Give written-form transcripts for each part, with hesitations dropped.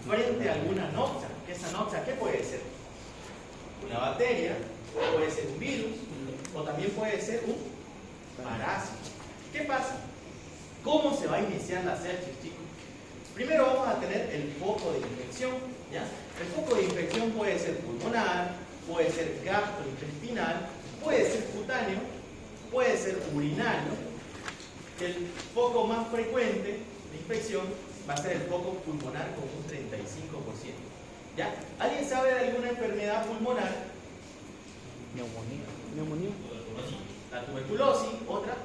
frente a alguna noxa. ¿Que esa noxa qué puede ser? Una bacteria, puede ser un virus, o también puede ser un parásito. ¿Qué pasa? ¿Cómo se va a iniciar la sepsis, chicos? Primero vamos a tener el foco de infección, ¿ya? El foco de infección puede ser pulmonar, puede ser gastrointestinal, puede ser cutáneo, puede ser urinario. El foco más frecuente de infección va a ser el foco pulmonar con un 35%. ¿Ya? ¿Alguien sabe de alguna enfermedad pulmonar? Neumonía. La tuberculosis, otra.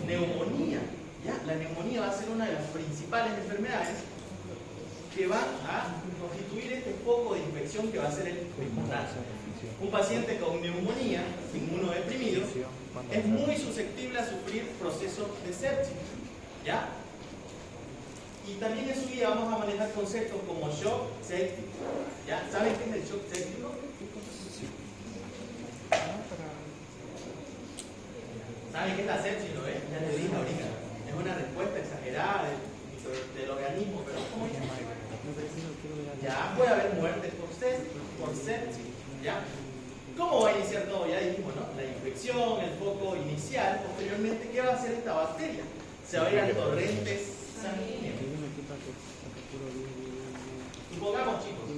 Neumonía. ¿Ya? La neumonía va a ser una de las principales enfermedades que van a constituir este foco de infección que va a ser el pulmonar. Un paciente con neumonía, inmunodeprimido, es muy susceptible a sufrir procesos de sepsis. ¿Ya? Y también en su guía vamos a manejar conceptos como shock séptico. ¿Ya? ¿Saben qué es el shock séptico? ¿Saben qué es la sepsis? ¿Lo ven? Ya les dije ahorita. Es una respuesta exagerada del organismo, pero ¿cómo es? Ya puede haber muerte por sepsis. ¿Ya? ¿Cómo va a iniciar todo? Ya dijimos, ¿no? La infección, el foco inicial. Posteriormente, ¿qué va a hacer esta bacteria? Se va a ir a torrentes sanguíneos. Supongamos, chicos,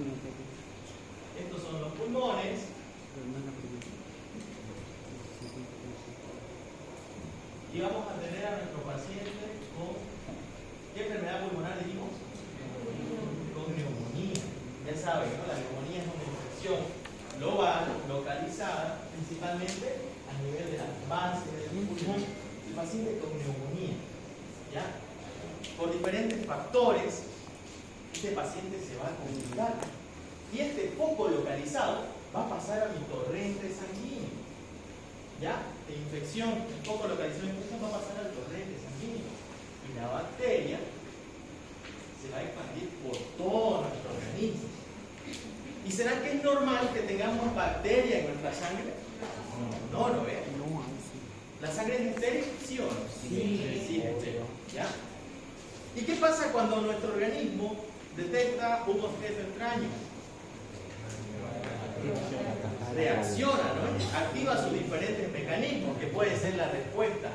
estos son los pulmones. Y vamos a tener a nuestro paciente con ¿qué enfermedad pulmonar dijimos? Con neumonía. Ya saben, ¿no? La neumonía es una infección global, localizada, principalmente a nivel de las bases del pulmón. El paciente con neumonía, ¿ya? Por diferentes factores, este paciente se va a complicar. Y este foco localizado va a pasar a mi torrente sanguíneo. ¿Ya? De infección, el foco localizado de infección va a pasar al torrente sanguíneo. Y la bacteria se va a expandir por todo nuestro organismo. ¿Y será que es normal que tengamos bacteria en nuestra sangre? No, ¿no ves? ¿La sangre es estéril? ¿Sí o no? Sí, es estéril. ¿Ya? ¿Y qué pasa cuando nuestro organismo detecta un objeto extraño? Reacciona, ¿no? Activa sus diferentes mecanismos, que puede ser la respuesta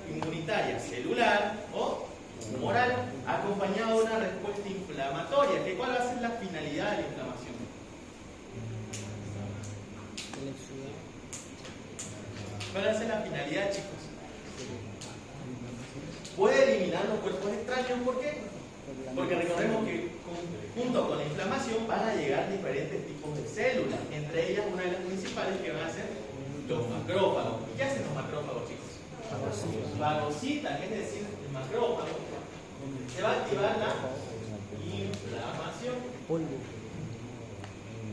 inmunitaria celular o humoral, acompañado de una respuesta inflamatoria. ¿Cuál va a ser la finalidad de la inflamación? ¿Cuál va a ser la finalidad, chicos? Puede eliminar los cuerpos extraños, ¿por qué? Porque recordemos que junto con la inflamación van a llegar diferentes tipos de células, entre ellas una de las principales que van a ser los macrófagos. ¿Qué hacen los macrófagos, chicos? Fagocitan, es decir, el macrófago se va a activar la inflamación.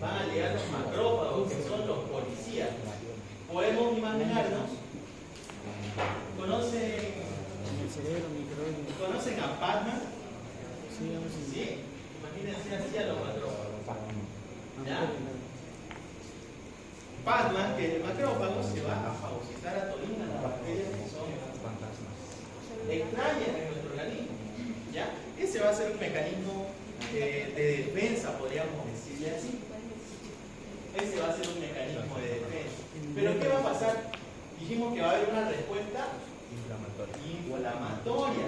Van a llegar los macrófagos, que son los policías. Podemos imaginarnos, ¿conocen a Batman? Sí, imagínense así a los macrófagos. ¿Ya? Batman, que es el macrófago, se va a fagocitar a todavía las bacterias que son extrañas en nuestro organismo. ¿Ya? Ese va a ser un mecanismo de defensa, podríamos decirle así. Ese va a ser un mecanismo de defensa. Pero ¿qué va a pasar? Dijimos que va a haber una respuesta inflamatoria.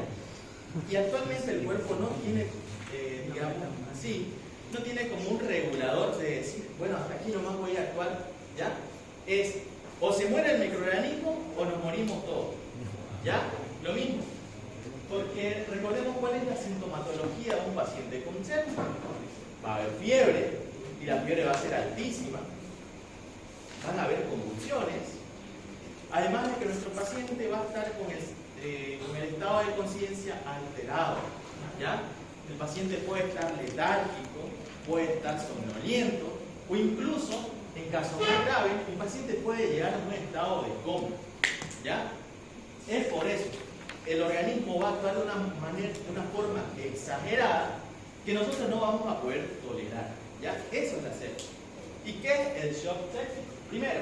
Y actualmente el cuerpo no tiene, digamos así, no tiene como un regulador de decir, bueno, hasta aquí nomás voy a actuar, ¿ya? Es, o se muere el microorganismo o nos morimos todos, ¿ya? Lo mismo. Porque recordemos cuál es la sintomatología de un paciente con sepsis. Va a haber fiebre, y la fiebre va a ser altísima. Van a haber convulsiones. Además de que nuestro paciente va a estar con el estado de conciencia alterado, ¿ya? El paciente puede estar letárgico, puede estar somnoliento, o incluso, en casos más graves, el paciente puede llegar a un estado de coma, ¿ya? Es por eso, el organismo va a actuar de una forma exagerada que nosotros no vamos a poder tolerar, ¿ya? Eso es la sepsis. ¿Y qué es el shock séptico? Primero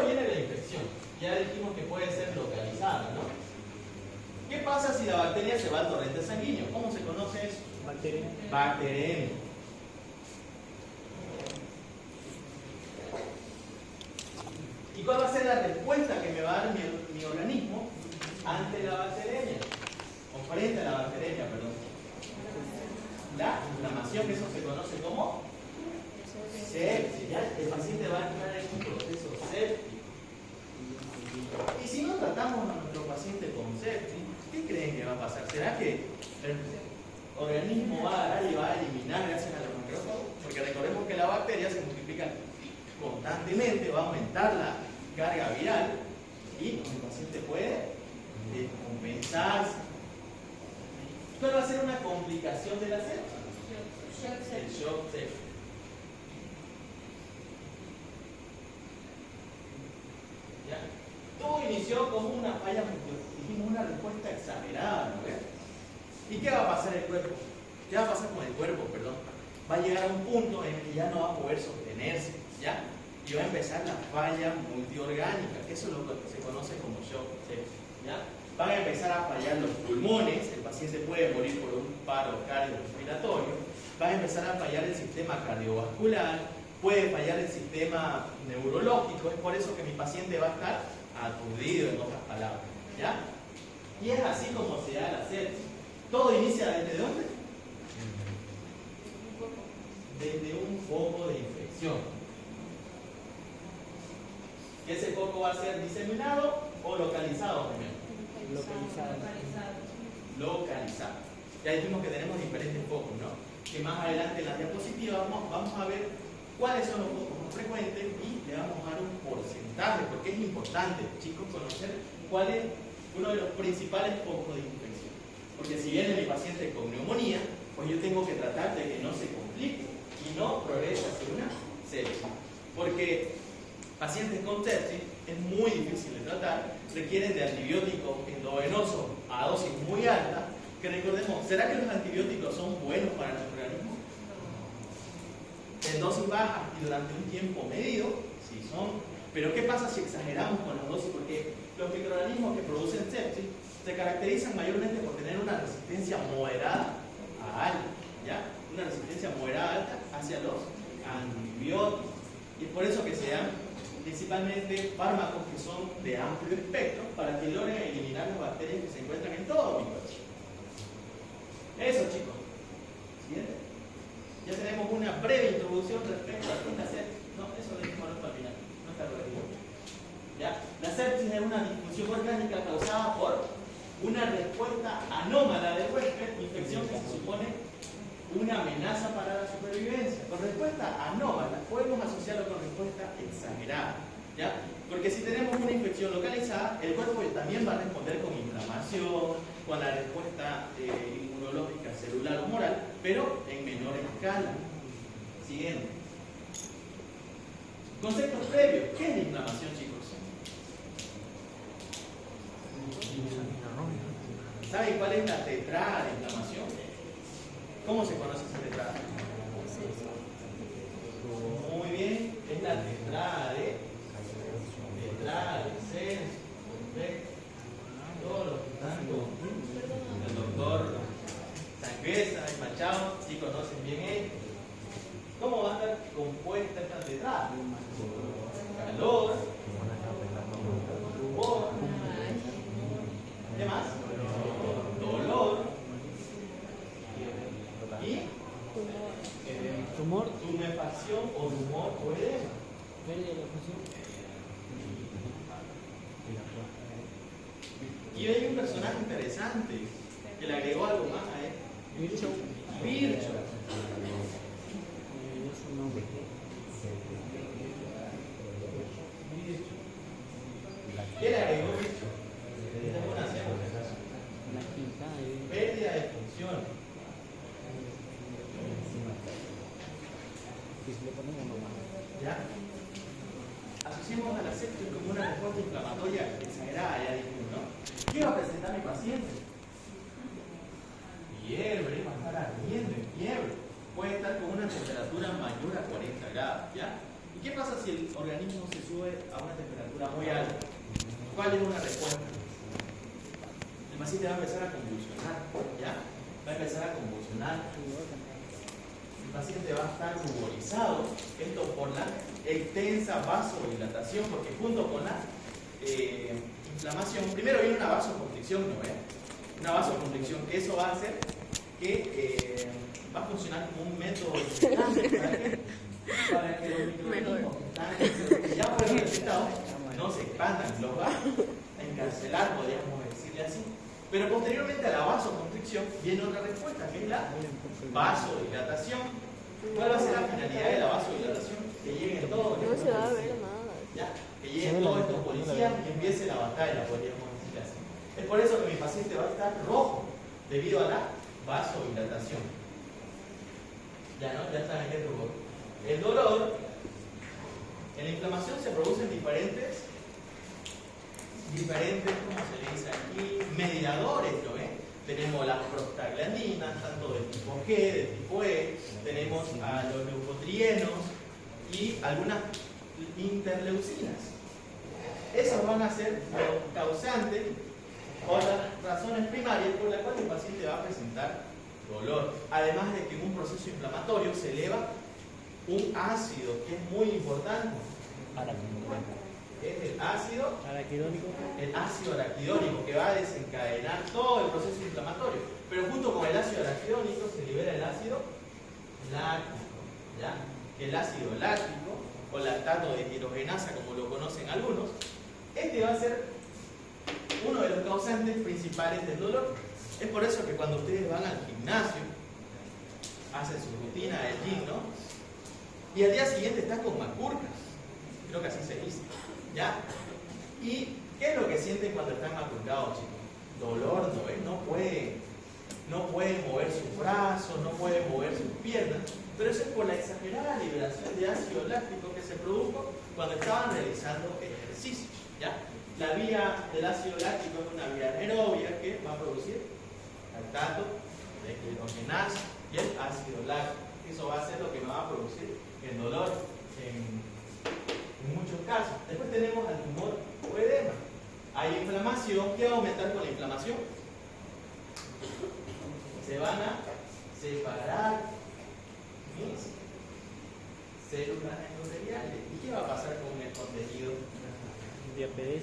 viene la infección. Ya dijimos que puede ser localizada, ¿no? ¿Qué pasa si la bacteria se va al torrente sanguíneo? ¿Cómo se conoce eso? Bacteriemia. ¿Y cuál va a ser la respuesta que me va a dar mi organismo ante la bacteriemia? O frente a la bacteriemia, perdón. La inflamación, que eso se conoce como sepsis. Ya el paciente va a entrar en un proceso séptico. Y si no tratamos a nuestro paciente con sepsis, ¿qué creen que va a pasar? ¿Será que el organismo va a agarrar y va a eliminar gracias a los macrófagos? Porque recordemos que la bacteria se multiplica constantemente, va a aumentar la carga viral y el paciente puede descompensarse. ¿Cuál va a ser una complicación de la sepsis? El shock séptico. ¿Ya? Todo inició como una falla, dijimos una respuesta exagerada, ¿no ves? ¿Y qué va a pasar el cuerpo? ¿Qué va a pasar con el cuerpo, perdón? Va a llegar a un punto en el que ya no va a poder sostenerse, ¿ya? Y va a empezar la falla multiorgánica, que eso es lo que se conoce como shock sepsis, ¿ya? Van a empezar a fallar los pulmones, el paciente puede morir por un paro cardiorrespiratorio, va a empezar a fallar el sistema cardiovascular, puede fallar el sistema neurológico, es por eso que mi paciente va a estar aturdido, en otras palabras, ¿ya? Y es así como se da la sepsis. Todo inicia ¿desde dónde? Desde un foco de infección. ¿Ese foco va a ser diseminado o localizado primero? Localizado. Ya dijimos que tenemos diferentes focos, ¿no? Que más adelante en la diapositiva vamos a ver cuáles son los focos más frecuentes y le vamos a dar un porcentaje, porque es importante, chicos, conocer cuál es uno de los principales focos de infección. Porque si viene mi paciente con neumonía, pues yo tengo que tratar de que no se complique y no progrese hacia una sepsis. Porque pacientes con sepsis es muy difícil de tratar, requieren de antibióticos endovenosos a dosis muy alta, que recordemos, ¿será que los antibióticos son buenos para nuestro organismo? En dosis bajas y durante un tiempo medido, sí son. Pero ¿qué pasa si exageramos con las dosis? Porque los microorganismos que producen sepsis se caracterizan mayormente por tener una resistencia moderada a alta, ¿ya? Una resistencia moderada a alta hacia los antibióticos. Y es por eso que se dan principalmente fármacos que son de amplio espectro para que logren eliminar las bacterias que se encuentran en todo mi cuerpo. Eso, chicos. ¿Siguiente? Ya tenemos una breve introducción respecto a qué es la sepsis. No, eso lo dijimos al final. No está correcto. ¿Ya? La sepsis es una disfunción orgánica causada por una respuesta anómala del huésped, infección que se supone una amenaza para la supervivencia. Con respuesta anómala podemos asociarlo con respuesta exagerada, ¿ya? Porque si tenemos una infección localizada, el cuerpo también va a responder con inflamación, con la respuesta inmunológica celular o moral, pero en menor escala. Siguiente. Conceptos previos. ¿Qué es la inflamación, chicos? ¿Saben cuál es la tetrada de inflamación? ¿Cómo se conoce esa tetrada? Muy bien, es la tetrada de Censo. Perfecto. Todos los que están con el doctor Sanguesa y Machado, sí conocen bien esto. ¿Cómo va a estar compuesta esta tetrada? Calor, rubor, ¿qué más? Dolor y tumor, tumefacción o rumor o edema. Y hay un personaje interesante que le agregó algo más a él. Virchow. ¿Qué le agregó Virchow? Pérdida de función. ¿Ya? Asociamos a la sepsis como una respuesta inflamatoria exagerada, ya dijimos, ¿no? ¿Qué va a presentar mi paciente? Fiebre, va a estar ardiendo en fiebre. Puede estar con una temperatura mayor a 40 grados, ¿ya? ¿Y qué pasa si el organismo se sube a una temperatura muy alta? ¿Cuál es una respuesta? El paciente va a empezar a convulsionar, ¿ya? va a empezar a convulsionar. El paciente va a estar ruborizado, esto por la extensa vasodilatación, porque junto con la inflamación, primero viene una vasoconstricción, ¿no ve? Una vasoconstricción, que eso va a hacer que va a funcionar como un método para que los microorganismos que ya fueron detectados no se expandan, los va a encarcelar, podríamos decirle así. Pero posteriormente a la vasoconstricción viene otra respuesta, que es la vasodilatación. ¿Cuál va a ser la finalidad de la vasodilatación? Que lleguen todos No se va a ver nada. ¿ya? Que lleguen todos estos policías y empiece la batalla, podríamos decir así. Es por eso que mi paciente va a estar rojo, debido a la vasodilatación. Ya no, ya saben qué rubor. El dolor, en la inflamación se producen diferentes, ¿cómo se le dice aquí? Mediadores, ¿no ven? Tenemos las prostaglandinas, tanto del tipo G, del tipo E, tenemos a los leucotrienos y algunas interleucinas. Esos van a ser los causantes o las razones primarias por las cuales el paciente va a presentar dolor. Además de que en un proceso inflamatorio se eleva un ácido que es muy importante. Es el ácido araquidónico que va a desencadenar todo el proceso inflamatorio. Pero junto con el ácido araquidónico se libera el ácido láctico, ¿ya? El ácido láctico o lactato de deshidrogenasa, como lo conocen algunos, este va a ser uno de los causantes principales del dolor. Es por eso que cuando ustedes van al gimnasio, hacen su rutina del gym, ¿no? Y al día siguiente está con macurca, creo que así se dice, ¿ya? ¿Y qué es lo que sienten cuando están macurcados, chicos? Dolor, ¿no ven? No pueden mover sus brazos, no pueden mover sus piernas, pero eso es por la exagerada liberación de ácido láctico que se produjo cuando estaban realizando ejercicio, ¿ya? La vía del ácido láctico es una vía anaerobia que va a producir lactato de deshidrogenasa y el ácido láctico. Eso va a ser lo que me va a producir el dolor en muchos casos. Después tenemos al tumor o edema. Hay inflamación. ¿Qué va a aumentar con la inflamación? Se van a separar mis células endoteliales. ¿Y qué va a pasar con el contenido? Diabetes.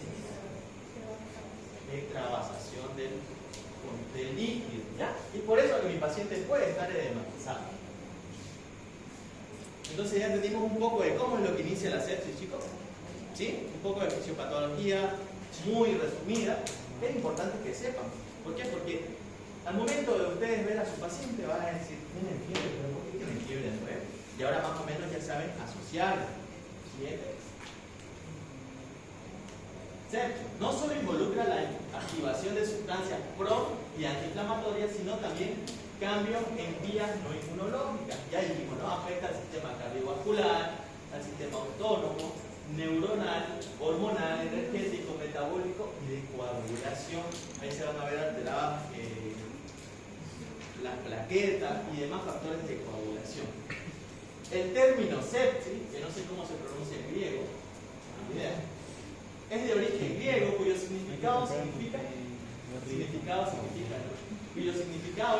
Extravasación del líquido, ¿ya? Y por eso que mi paciente puede estar edematizado. Entonces ya entendimos un poco de cómo es lo que inicia la sepsis, chicos. ¿Sí? Un poco de fisiopatología muy resumida. Es importante que sepan. ¿Por qué? Porque al momento de ustedes ver a su paciente van a decir, tienen fiebre, pero ¿por qué tienen fiebre? Y ahora más o menos ya saben asociarla. ¿Sí? Sepsis no solo involucra la activación de sustancias pro y antiinflamatorias, sino también cambios en vías no inmunológicas. Ya dijimos, ¿no? Afecta al sistema cardiovascular, al sistema autónomo, neuronal, hormonal, energético, metabólico y de coagulación. Ahí se van a ver alteradas las plaquetas y demás factores de coagulación. El término sepsis, que no sé cómo se pronuncia en griego, ni idea, es de origen griego, cuyo significado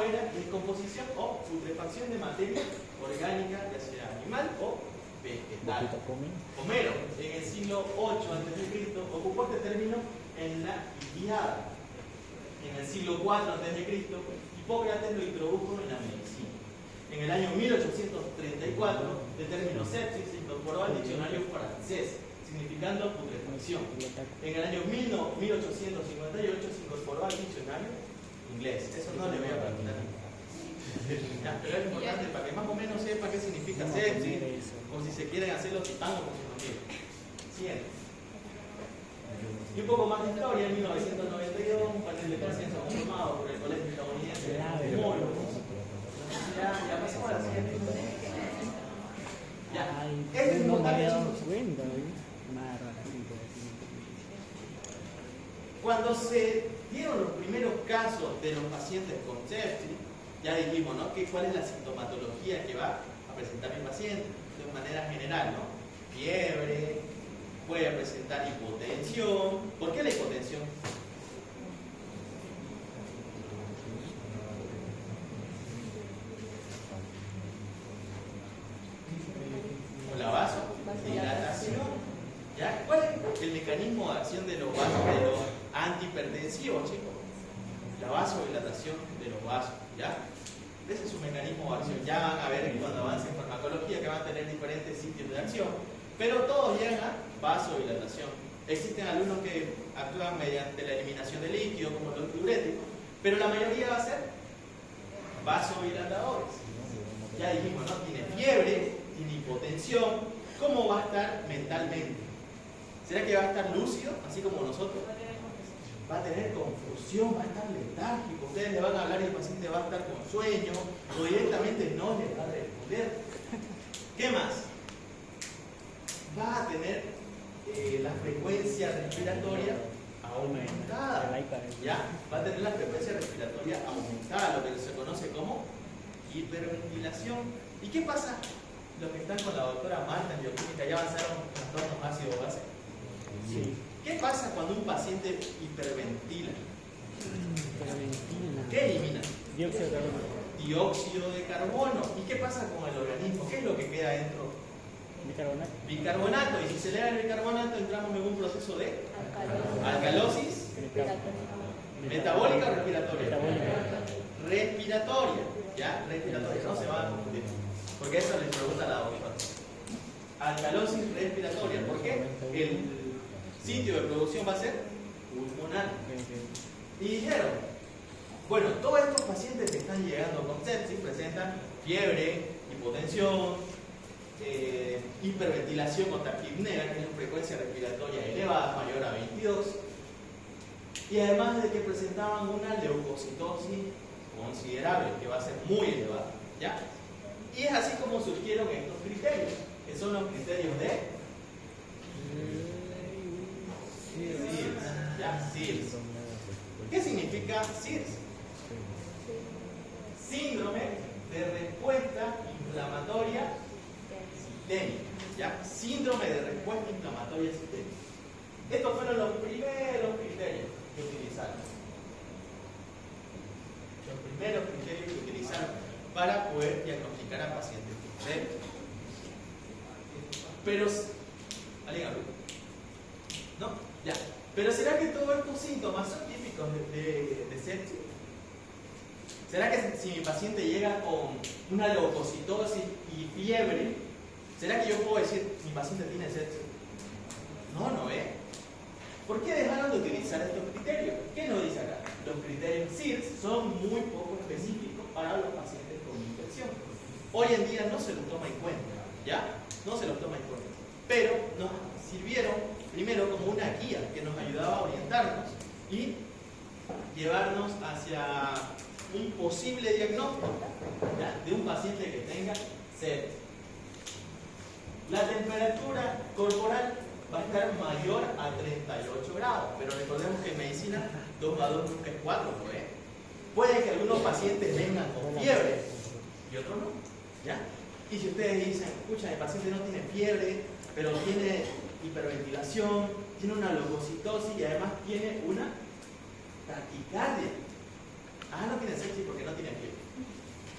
era descomposición o putrefacción de materia orgánica, ya sea animal o vegetal. Homero, en el siglo 8 a.C., ocupó este término en la Ilíada. En el siglo 4 a.C., Hipócrates lo introdujo en la medicina. En el año 1834, el término sepsis se incorporó al diccionario francés, significando putrefacción. En el año 1858 se incorporó al diccionario inglés. Eso no le voy a preguntar. Pero es importante para que más o menos sepa qué significa sepsis, o si se quieren hacer los titanos, por si no quieren. Siguiente. Y un poco más de historia, en 1992, un panel de consenso conformado por el Colegio Estadounidense de Neumólogos. Ya pasamos a la siguiente. Ya. Este es importante, chicos. Cuando se dieron los primeros casos de los pacientes con sepsis, ya dijimos, ¿no? ¿Cuál es la sintomatología que va a presentar mi paciente? De manera general, ¿no? Fiebre, puede presentar hipotensión. ¿Por qué la hipotensión? mecanismo de acción de los antihipertensivos, chicos. La vasodilatación de los vasos, ¿ya? Ese es su mecanismo de acción. Ya van a ver cuando avance en farmacología que van a tener diferentes sitios de acción, pero todos llegan a vasodilatación. Existen algunos que actúan mediante la eliminación de líquido, como los diuréticos, pero la mayoría va a ser vasodilatadores. Ya dijimos, ¿no? Tiene fiebre, tiene hipotensión. ¿Cómo va a estar mentalmente? ¿Será que va a estar lúcido, así como nosotros? Va a tener confusión, va a estar letárgico. Ustedes le van a hablar y el paciente va a estar con sueño o directamente no les va a responder. ¿Qué más? Va a tener la frecuencia respiratoria aumentada. ¿Ya? Va a tener la frecuencia respiratoria aumentada, lo que se conoce como hiperventilación. ¿Y qué pasa? Los que están con la doctora Marta en bioquímica ya avanzaron trastornos ácido-base. Sí. ¿Qué pasa cuando un paciente hiperventila? ¿Qué elimina? Dióxido de carbono. Dióxido de carbono. ¿Y qué pasa con el organismo? ¿Qué es lo que queda dentro? Bicarbonato. Bicarbonato. Y si se eleva el bicarbonato, entramos en un proceso de alcalosis metabólica o respiratoria. Respiratoria. ¿Ya? Respiratoria. No se van a confundir. Porque eso les pregunta la doctora. Alcalosis respiratoria. ¿Por qué? El sitio de producción va a ser pulmonar. Y dijeron, bueno, todos estos pacientes que están llegando con sepsis presentan fiebre, hipotensión, hiperventilación con taquipnea, que es una frecuencia respiratoria elevada, mayor a 22, y además de que presentaban una leucocitosis considerable, que va a ser muy elevada, ¿ya? Y es así como surgieron estos criterios, que son los criterios de SIRS, ¿ya? SIRS. ¿Qué significa SIRS? Síndrome de respuesta inflamatoria sistémica, ¿ya? Síndrome de respuesta inflamatoria sistémica. Estos fueron los primeros criterios que utilizaron. Los primeros criterios que utilizaron para poder diagnosticar a pacientes con sepsis. Pero, ¿alguien habló? ¿No? Ya. Pero ¿será que todos estos síntomas son típicos de sepsis? ¿Será que si mi paciente llega con una leucocitosis y fiebre, ¿será que yo puedo decir mi paciente tiene sepsis? No, no es. ¿Por qué dejaron de utilizar estos criterios? ¿Qué nos dice acá? Los criterios SIRS son muy poco específicos para los pacientes con infección. Hoy en día no se los toma en cuenta, ¿ya? No se los toma en cuenta. Pero nos sirvieron primero como una guía que nos ayudaba a orientarnos y llevarnos hacia un posible diagnóstico, ¿ya? De un paciente que tenga sepsis. La temperatura corporal va a estar mayor a 38 grados, pero recordemos que en medicina 2 más 2 nunca es 4, ¿no es? Puede que algunos pacientes vengan con fiebre y otros no, ¿ya? Y si ustedes dicen, escucha, el paciente no tiene fiebre, pero tiene hiperventilación, tiene una leucocitosis y además tiene una taquicardia. Ah, no tiene sepsis porque no tiene fiebre.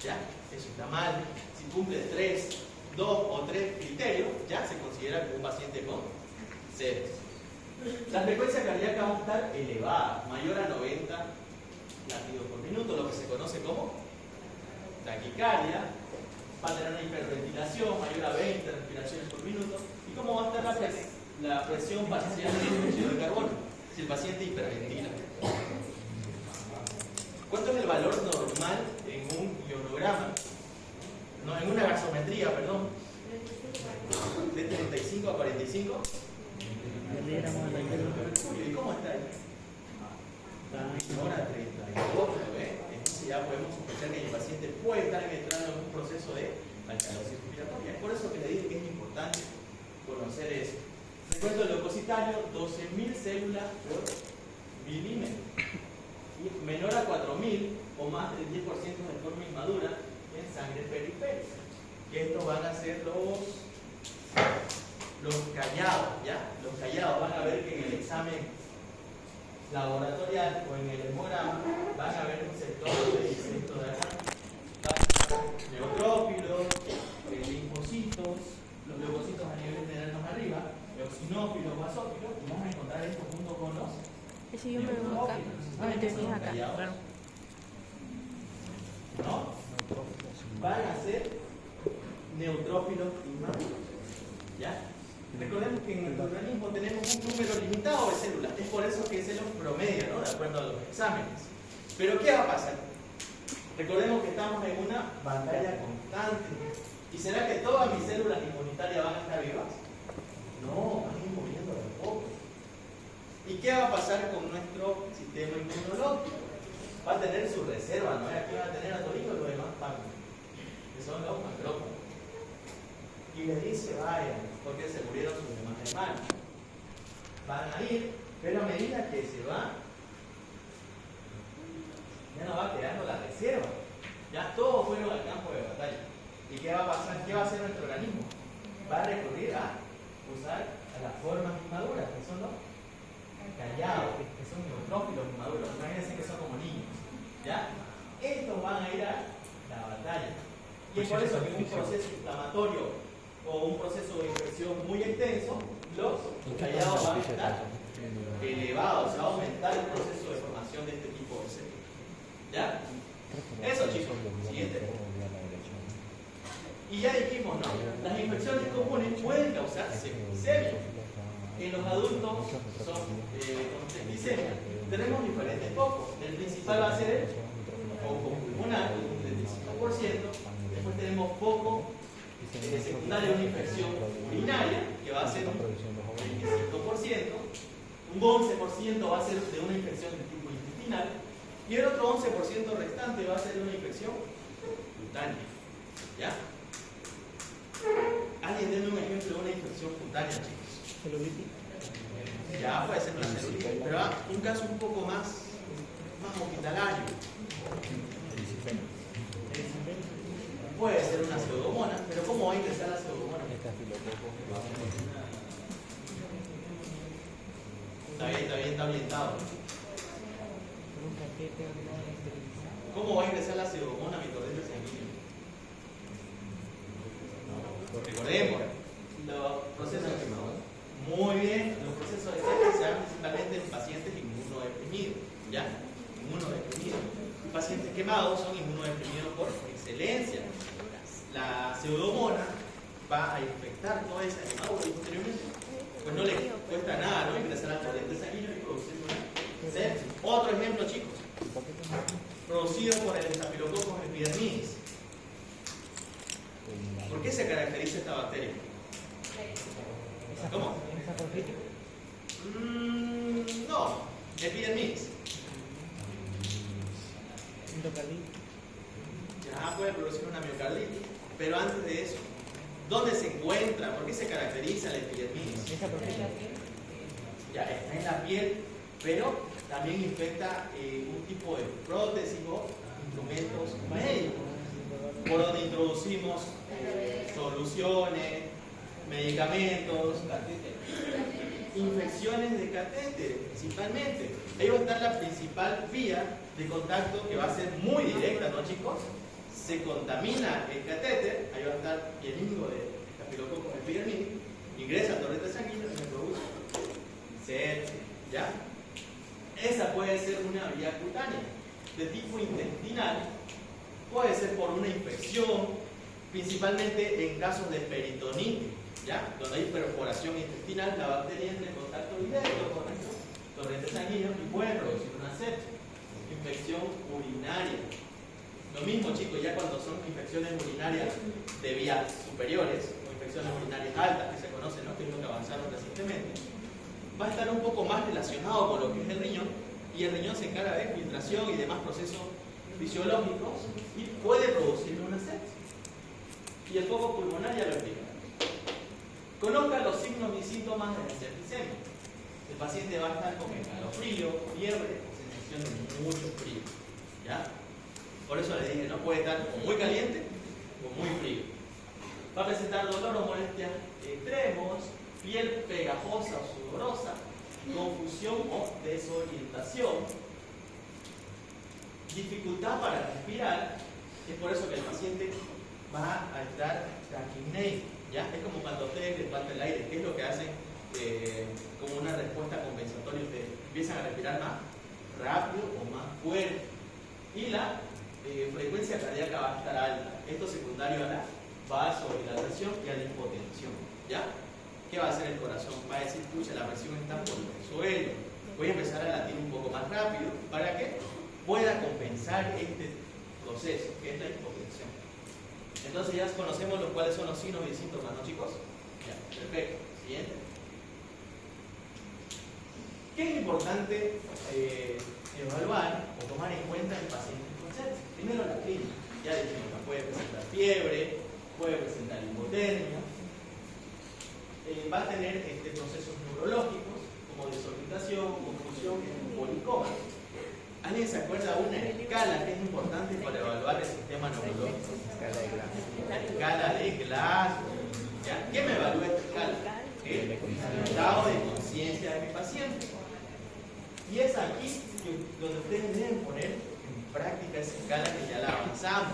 ¿Ya? Eso está mal. Si cumple 2 o 3 criterios, ya se considera como un paciente con sepsis. La frecuencia cardíaca va a estar elevada, mayor a 90 latidos por minuto, lo que se conoce como taquicardia. Va a tener una hiperventilación mayor a 20 respiraciones por minuto. ¿Y cómo va a estar la presión parcial de dióxido de carbono si el paciente hiperventila? ¿Cuánto es el valor normal en un ionograma? No, en una gasometría, perdón. De 35 a 45. ¿Y cómo está ahí? Ahora 32, ¿ves? Entonces ya podemos sospechar que el paciente puede estar entrando en un proceso de alcalosis respiratoria. Es por eso que le dije que es importante conocer eso. Recuerdo el leucocitario, 12.000 células por milímetro. Y menor a 4.000 o más del 10% de forma inmadura en sangre periférica. Que estos van a ser los callados, ¿ya? Los callados. Van a ver que en el examen laboratorial o en el hemograma van a ver un sector de esto de acá. Neutrófilos, linfocitos, los leucocitos a nivel general más arriba, eosinófilos, basófilos, y vamos a encontrar esto junto con los Ese yo me veo acá. ¿Saben Me qué son tenías los acá. callados? Claro. ¿No? Van a ser neutrófilos inmaduros. ¿Ya? Recordemos que en el organismo tenemos un número limitado de células. Es por eso que se los promedia, ¿no? De acuerdo a los exámenes. Pero ¿qué va a pasar? Recordemos que estamos en una batalla constante. ¿Y será que todas mis células inmunitarias van a estar vivas? No, van a ir muriendo de a poco. ¿Y qué va a pasar con nuestro sistema inmunológico? Va a tener su reserva, ¿no? Aquí va a tener a Torino y los demás pacos, que son los macrófagos. Y les dice, vayan, porque se murieron sus demás hermanos. Van a ir, pero a medida que se va, ya no va quedando la reserva. Ya todos fueron al campo de batalla. ¿Y qué va a pasar? ¿Qué va a hacer nuestro organismo? Va a recurrir a usar a las formas inmaduras, que son los callados, que son neutrófilos inmaduros. Imagínense que son como niños. ¿Ya? Estos van a ir a la batalla. Y es por eso que un proceso inflamatorio o un proceso de infección muy extenso, los callados van a estar elevados, se va a aumentar el proceso de formación de este tipo de células. ¿Ya? Eso, chicos. Siguiente. Y ya dijimos, no, las infecciones comunes pueden causar septicemia. En los adultos son con septicemia. Tenemos diferentes focos. El principal va a ser el foco pulmonar, un 35%. Después tenemos foco secundario de una infección urinaria, que va a ser un 25%. Un 11% va a ser de una infección de tipo intestinal. Y el otro 11% restante va a ser de una infección cutánea. ¿Ya? Alguien denme un ejemplo de una infección cutánea, chicos. Celulitis. Ya puede ser una celulitis, pero un caso un poco más hospitalario. Puede ser una pseudomonas, pero ¿cómo va a ingresar la pseudomonas? Está orientado. ¿Cómo va a ingresar la pseudomonas a mi torrente sanguíneo? Recordemos, los procesos muy bien, los procesos de sepsis se dan principalmente en pacientes inmunodeprimidos, ¿ya? Inmunodeprimidos. Y pacientes quemados son inmunodeprimidos por excelencia. La pseudomonas va a infectar toda esa quemadura y posteriormente, pues no le cuesta nada, ¿no? Ingresar al torrente sanguíneo y producir una sepsis. Otro ejemplo, chicos, producido por el Staphylococcus epidermidis. ¿Por qué se caracteriza esta bacteria? ¿Cómo? No, epidermidis. Ya puede producir una miocarditis, pero antes de eso, ¿dónde se encuentra? ¿Por qué se caracteriza la epidermidis? Ya está en la piel, pero también infecta un tipo de prótesis o instrumentos médicos, por donde introducimos soluciones, medicamentos, infecciones de catéter principalmente. Ahí va a estar la principal vía de contacto, que va a ser muy directa, ¿no, chicos? Se contamina el catéter, ahí va a estar el hígado de Staphylococcus epidermidis, ingresa al torrente sanguíneo y me produce sepsis, ¿ya? Esa puede ser una vía cutánea. De tipo intestinal, puede ser por una infección, principalmente en casos de peritonitis, ¿ya? Donde hay perforación intestinal, la bacteria entra en contacto directo con nuestro torrente sanguíneo y puede producir una sepsis. Infección urinaria. Lo mismo, chicos, ya cuando son infecciones urinarias de vías superiores o infecciones urinarias altas que se conocen, ¿no? Que es lo que avanzaron recientemente, va a estar un poco más relacionado con lo que es el riñón, y el riñón se encarga de filtración y demás procesos fisiológicos y puede producir una sepsis. Y el foco pulmonar ya lo explica. Conozca los signos y síntomas de la septicemia. El paciente va a estar con escalofrío, fiebre, sensación de mucho frío, ¿ya? Por eso le dije, no puede estar o muy caliente o muy frío. Va a presentar dolor o molestias extremos, piel pegajosa o sudorosa, confusión o desorientación, dificultad para respirar. Es por eso que el paciente va a estar taquipneico, ¿ya? Es como cuando a ustedes les falta el aire. ¿Qué es lo que hacen como una respuesta compensatoria, ustedes empiezan a respirar más rápido o más fuerte. Y la frecuencia cardíaca va a estar alta. Esto secundario a la vasodilatación y a la hipotensión. ¿Ya? ¿Qué va a hacer el corazón? Va a decir, pucha, la presión está por el suelo. Voy a empezar a latir un poco más rápido para que pueda compensar este proceso, que es la hipotensión. Entonces ya conocemos cuáles son los signos y síntomas, ¿no, chicos? Ya, perfecto. Siguiente. ¿Qué es importante evaluar o tomar en cuenta en pacientes con sepsis? Primero la clínica. Ya dijimos que puede presentar fiebre, puede presentar hipotermia, va a tener procesos neurológicos como desorbitación, confusión, policoma. ¿Alguien se acuerda de una escala que es importante para evaluar el sistema neurológico? La escala de Glasgow. ¿Ya? ¿Qué me evalúa esta escala? El estado de conciencia de mi paciente. Y es aquí donde ustedes deben poner en práctica esa escala que ya la avanzamos.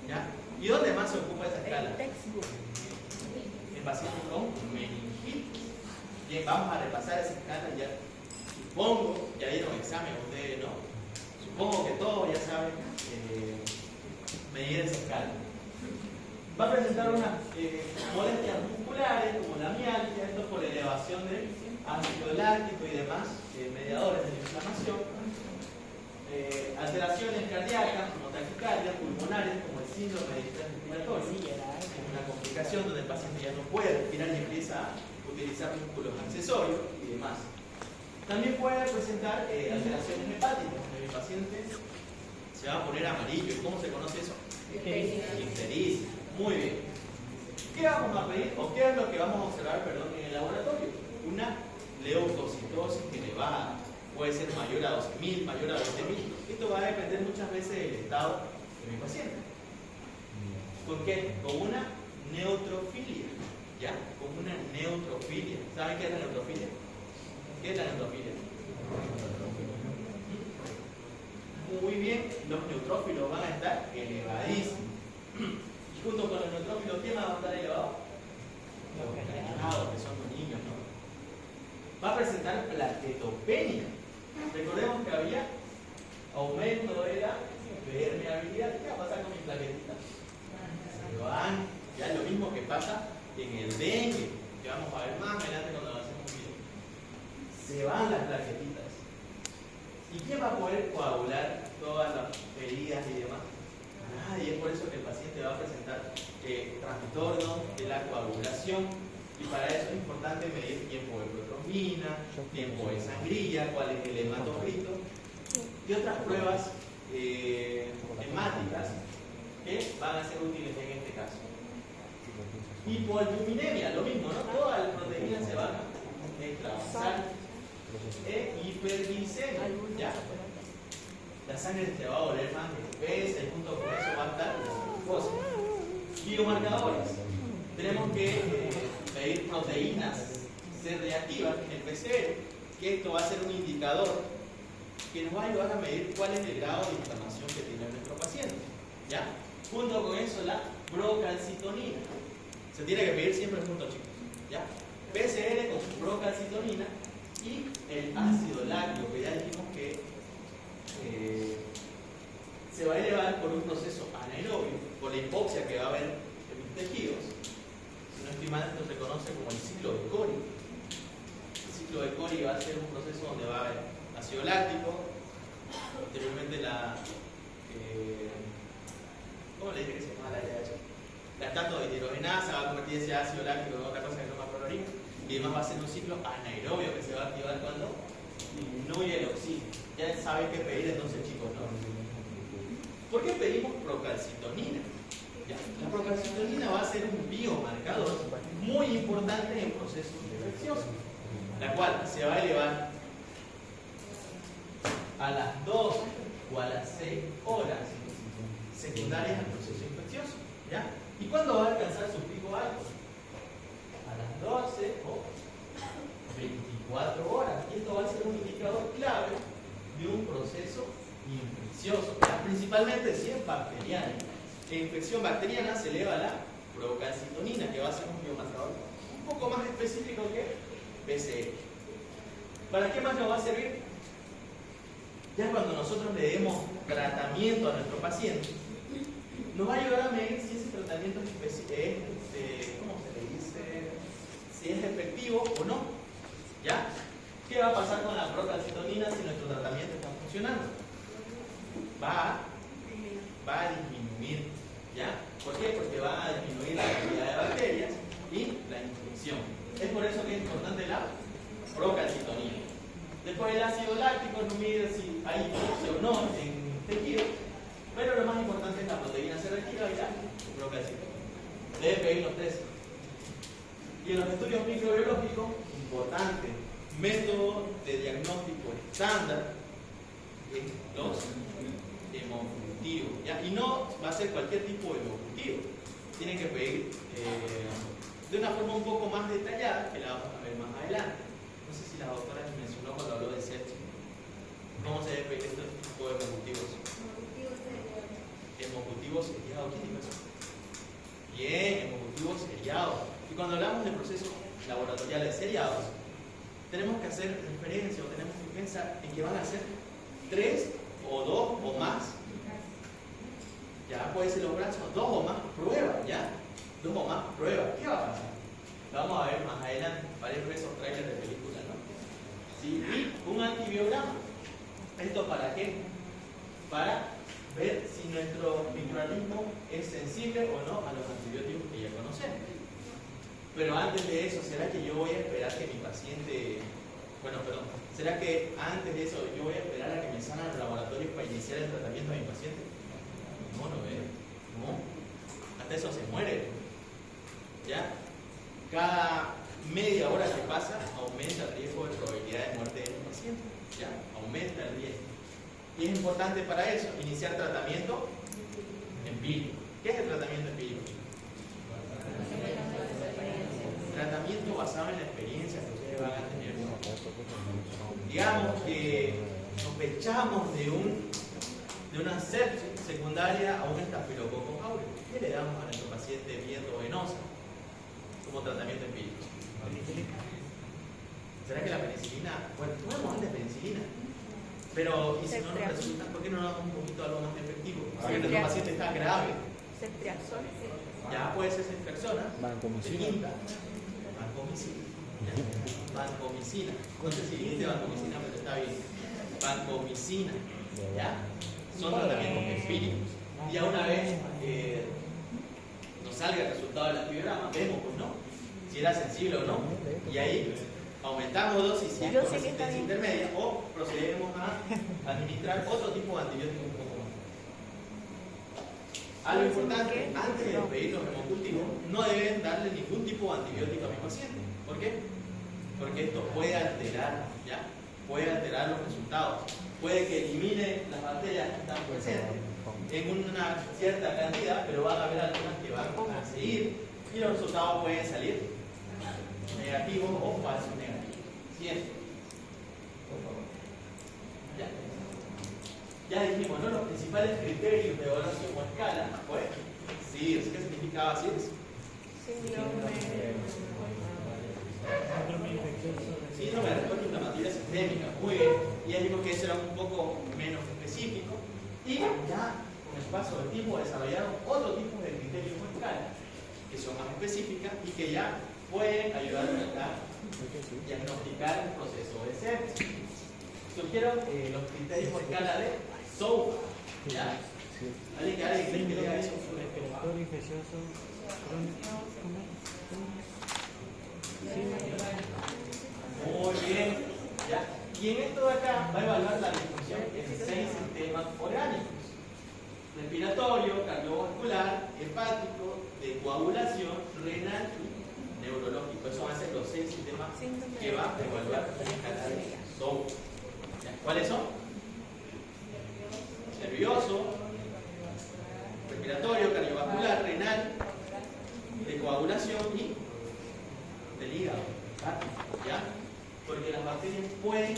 ¿Ya? ¿Y dónde más se ocupa esa escala? En pacientes con meningitis. Bien, vamos a repasar esa escala. Ya supongo, ya dieron examen ustedes, ¿no? Supongo que todos ya saben medir esa escala. Va a presentar unas molestias musculares como la mialgia, esto por elevación del ácido láctico y demás mediadores de inflamación. Alteraciones cardíacas como taquicardia, pulmonares como el síndrome de distrés respiratorio. Es una complicación donde el paciente ya no puede respirar y empieza a utilizar músculos accesorios y demás. También puede presentar alteraciones hepáticas. El paciente se va a poner amarillo. ¿Y cómo se conoce eso? Ictericia. Muy bien. ¿Qué vamos a pedir o qué es lo que vamos a observar, perdón, en el laboratorio? Una leucocitosis elevada. Puede ser mayor a 12.000, mayor a 20.000. Esto va a depender muchas veces del estado de mi paciente. ¿Con qué? Con una neutrofilia. ¿Ya? Con una neutrofilia. ¿Saben qué es la neutrofilia? ¿Qué es la neutrofilia? Muy bien, los neutrófilos van a estar elevadísimos. Y junto con los neutrófilos, ¿quién va a estar elevado? Los ganados, que son los niños, ¿no? Va a presentar plaquetopenia. Recordemos que había aumento de la permeabilidad. ¿Qué va a pasar con mis plaquetitas? Se van. Ya es lo mismo que pasa en el dengue, que vamos a ver más adelante cuando lo hacemos bien. Se van las plaquetitas. ¿Y quién va a poder coagular todas las heridas y demás? Nadie. Es por eso que el paciente va a presentar trastornos de la coagulación. Y para eso es importante medir tiempo de protrombina, tiempo de sangrilla, cuál es el hematocrito y otras pruebas hemáticas que van a ser útiles en este caso. Hipoalbuminemia, lo mismo, ¿no? Todas las proteínas se van a extravasar. Hiperglicemia, ¿ya? La sangre se va a volver más espesa y junto con eso va a estar la glucosa. Biomarcadores. Tenemos que medir proteínas C reactivas en el PCR, que esto va a ser un indicador que nos va a ayudar a medir cuál es el grado de inflamación que tiene nuestro paciente. ¿Ya? Junto con eso, la procalcitonina. Se tiene que medir siempre juntos, chicos. ¿Ya? PCR con procalcitonina y el ácido láctico, que ya dijimos que se va a elevar por un proceso anaerobio, por la hipoxia que va a haber en mis tejidos. Si no estoy mal, esto se conoce como el ciclo de Cori. El ciclo de Cori va a ser un proceso donde va a haber ácido láctico, posteriormente ¿cómo le dije que se llama la IDH? Lactato de dihidrogenasa va a convertir ese ácido láctico en otra cosa que se llama clorina, y además va a ser un ciclo anaerobio que se va a activar cuando disminuye el oxígeno. Ya saben qué pedir entonces, chicos, ¿no? ¿Por qué pedimos procalcitonina? ¿Ya? La procalcitonina va a ser un biomarcador muy importante en procesos infecciosos, la cual se va a elevar a las 2 o a las 6 horas secundarias al proceso infeccioso. ¿Ya? ¿Y cuándo va a alcanzar su pico alto? A las 12 o 24 horas. Y esto va a ser un indicador clave de un proceso infeccioso, ¿ya? Principalmente si es bacteriana. En infección bacteriana se eleva la procalcitonina, que va a ser un biomarcador un poco más específico que PCR. ¿Para qué más nos va a servir? Ya cuando nosotros le demos tratamiento a nuestro paciente, nos va a ayudar a medir si ese tratamiento es, ¿cómo se le dice? Si es efectivo o no. ¿Ya? ¿Qué va a pasar con la procalcitonina si nuestro tratamiento está funcionando? Va a disminuir. ¿Ya? ¿Por qué? Porque va a disminuir la cantidad de bacterias y la infección. Es por eso que es importante la procalcitonina. Después el ácido láctico no mide si hay infección o no en tejido, pero lo más importante es la proteína C reactiva y la procalcitonina. Debe pedir los tres. Y en los estudios microbiológicos, importante, método de diagnóstico estándar es los hemocultivos. ¿Ya? Y no va a ser cualquier tipo de hemocultivo. Tienen que pedir de una forma un poco más detallada, que la vamos a ver más adelante. No sé si la doctora mencionó cuando habló de sepsis. ¿Cómo se debe pedir este tipo de hemocultivos? Hemocultivos seriados. ¿Qué tipo es eso? Bien, hemocultivos seriados. Y cuando hablamos de procesos laboratoriales seriados, tenemos que hacer referencia o tenemos que pensar en que van a ser 3 o 2 o más. Ya puede ser los brazos, 2 o más pruebas, ¿ya? 2 o más pruebas. ¿Qué va a pasar? Lo vamos a ver más adelante. Parece esos trailers de película, ¿no? ¿Sí? Y un antibiograma. ¿Esto para qué? Para ver si nuestro microorganismo es sensible o no a los antibióticos que ya conocemos. Pero antes de eso, ¿será que yo voy a esperar que mi paciente... ¿será que antes de eso yo voy a esperar a que me salgan los laboratorios para iniciar el tratamiento de mi paciente? No, no. Hasta eso se muere. ¿Ya? Cada media hora que pasa aumenta el riesgo de probabilidad de muerte del paciente. ¿Ya? Aumenta el riesgo. Y es importante para eso iniciar tratamiento empírico. ¿Qué es el tratamiento empírico? Tratamiento basado en la experiencia que ustedes van a tener. Digamos que sospechamos de una sepsis secundaria a un estafilococo aureus. ¿Qué le damos a nuestro paciente venosa como tratamiento empírico? ¿Será que la penicilina? Bueno, tomamos antes penicilina. Pero, ¿y si no nos resulta? ¿Por qué no nos damos un poquito algo más efectivo? Porque nuestro paciente está grave. Ya puede ser ceftriaxona. Vancomicina. Vancomicina. No sé si dice vancomicina, pero está bien. Vancomicina. ¿Ya? Son tratamientos empíricos. Y ya una vez nos salga el resultado del antibiograma, vemos, pues, ¿no? Si era sensible o no. Y ahí aumentamos dosis si es con resistencia intermedia o procedemos a administrar otro tipo de antibiótico un poco más. Algo importante, antes de pedir los hemocultivos, no deben darle ningún tipo de antibiótico a mi paciente. ¿Por qué? Porque esto puede alterar, ¿ya? Puede alterar los resultados. Puede que elimine las bacterias que están presentes en una cierta cantidad, pero van a haber algunas que van a seguir y los resultados pueden salir negativos o falsos negativos. Siempre. Por favor. Ya dijimos, ¿no? Los principales criterios de evaluación o escala, pues, sí, ¿qué significaba CIRS? Síndrome de respuesta inflamatoria sistémica, muy bien. Y ya dijimos que eso era un poco menos específico. Y ya con el paso del tiempo desarrollaron otro tipo de criterios o escalas que son más específicas y que ya pueden ayudar a diagnosticar el proceso de sepsis. Sugiero los criterios o escala de SOFA. ¿Ya? ¿Alguien que haga inglés que diga eso? Respiratorio infeccioso crónico. Muy bien. ¿Ya? Y en esto de acá va a evaluar la disfunción en 6 sistemas orgánicos: respiratorio, cardiovascular, hepático, de coagulación, renal y neurológico. Esos van a ser los 6 sistemas que va a evaluar la escala de SOFA. ¿Cuáles son? Nervioso, respiratorio, cardiovascular, renal, de coagulación y del hígado, ¿ya? Porque las bacterias pueden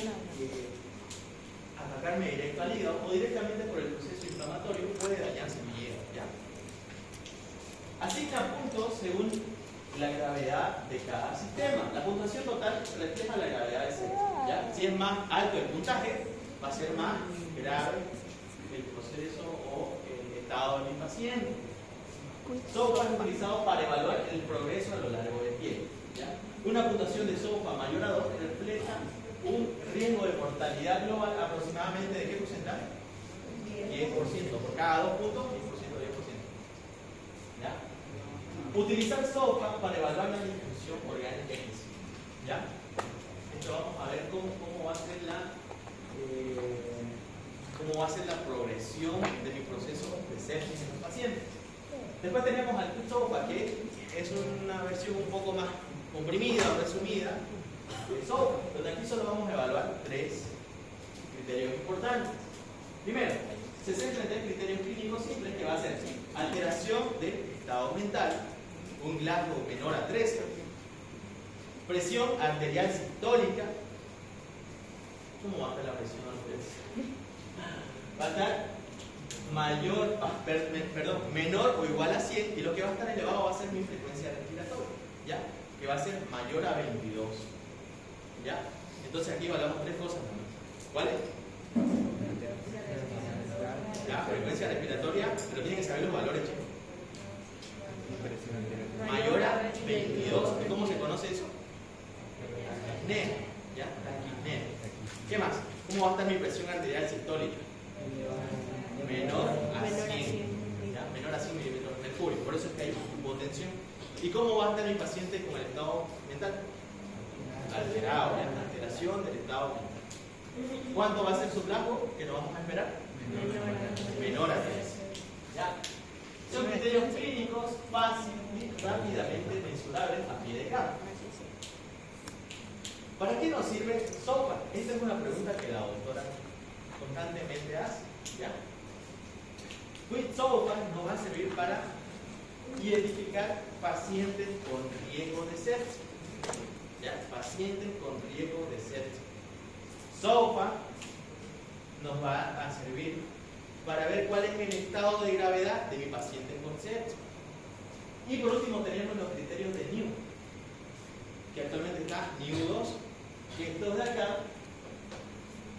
atacarme directo al hígado o directamente por el proceso inflamatorio puede dañarse mi hígado, ¿ya? Asigna puntos según la gravedad de cada sistema. La puntuación total refleja la gravedad de ese. ¿Ya? Si es más alto el puntaje, va a ser más grave el proceso o el estado de mi paciente. SOFA es utilizado para evaluar el progreso a lo largo del pie. ¿Ya? Una puntuación de SOFA mayor a 2 refleja un riesgo de mortalidad global aproximadamente de ¿qué porcentaje? 10%. Por cada 2 puntos, 10%, 10%. ¿Ya? Utilizar SOFA para evaluar la distribución orgánica inicial. ¿Ya? Esto vamos a ver cómo va a ser la progresión de mi proceso de sepsis en los pacientes. Después tenemos al SOFA, que es una versión un poco más comprimida o resumida de SOFA, donde aquí solo vamos a evaluar 3 criterios importantes. Primero, se centra en 3 criterios clínicos simples, que va a ser alteración del estado mental, un Glasgow menor a 13, presión arterial sistólica. ¿Cómo va a estar la presión arterial? Va a estar menor o igual a 100, y lo que va a estar elevado va a ser mi frecuencia respiratoria, ¿ya? Que va a ser mayor a 22. ¿Ya? Entonces aquí evaluamos 3 cosas. ¿Cuáles? La frecuencia respiratoria, pero tienen que saber los valores, chicos. Mayor a 22. ¿Cómo se conoce eso? Taquipnea. ¿Ya? Taquipnea. ¿Qué más? ¿Cómo va a estar mi presión arterial sistólica? Menor a 100. ¿Ya? Menor a 100 milímetros de mercurio. Por eso es que hay hipotensión. ¿Y cómo va a estar mi paciente con el estado mental? Alterado, ¿ya? Alteración del estado mental. ¿Cuánto va a ser su Glasgow? ¿Qué nos vamos a esperar? Menor a 3. ¿Ya? Son criterios clínicos fáciles y rápidamente mensurables a pie de campo. ¿Para qué nos sirve SOFA? Esta es una pregunta que la doctora constantemente hace. ¿Ya? SOFA nos va a servir para identificar pacientes con riesgo de sepsis. ¿Ya? Pacientes con riesgo de sepsis. SOFA nos va a servir para ver cuál es el estado de gravedad de mi paciente con sepsis. Y por último tenemos los criterios de NIU, que actualmente está NIU 2, que estos de acá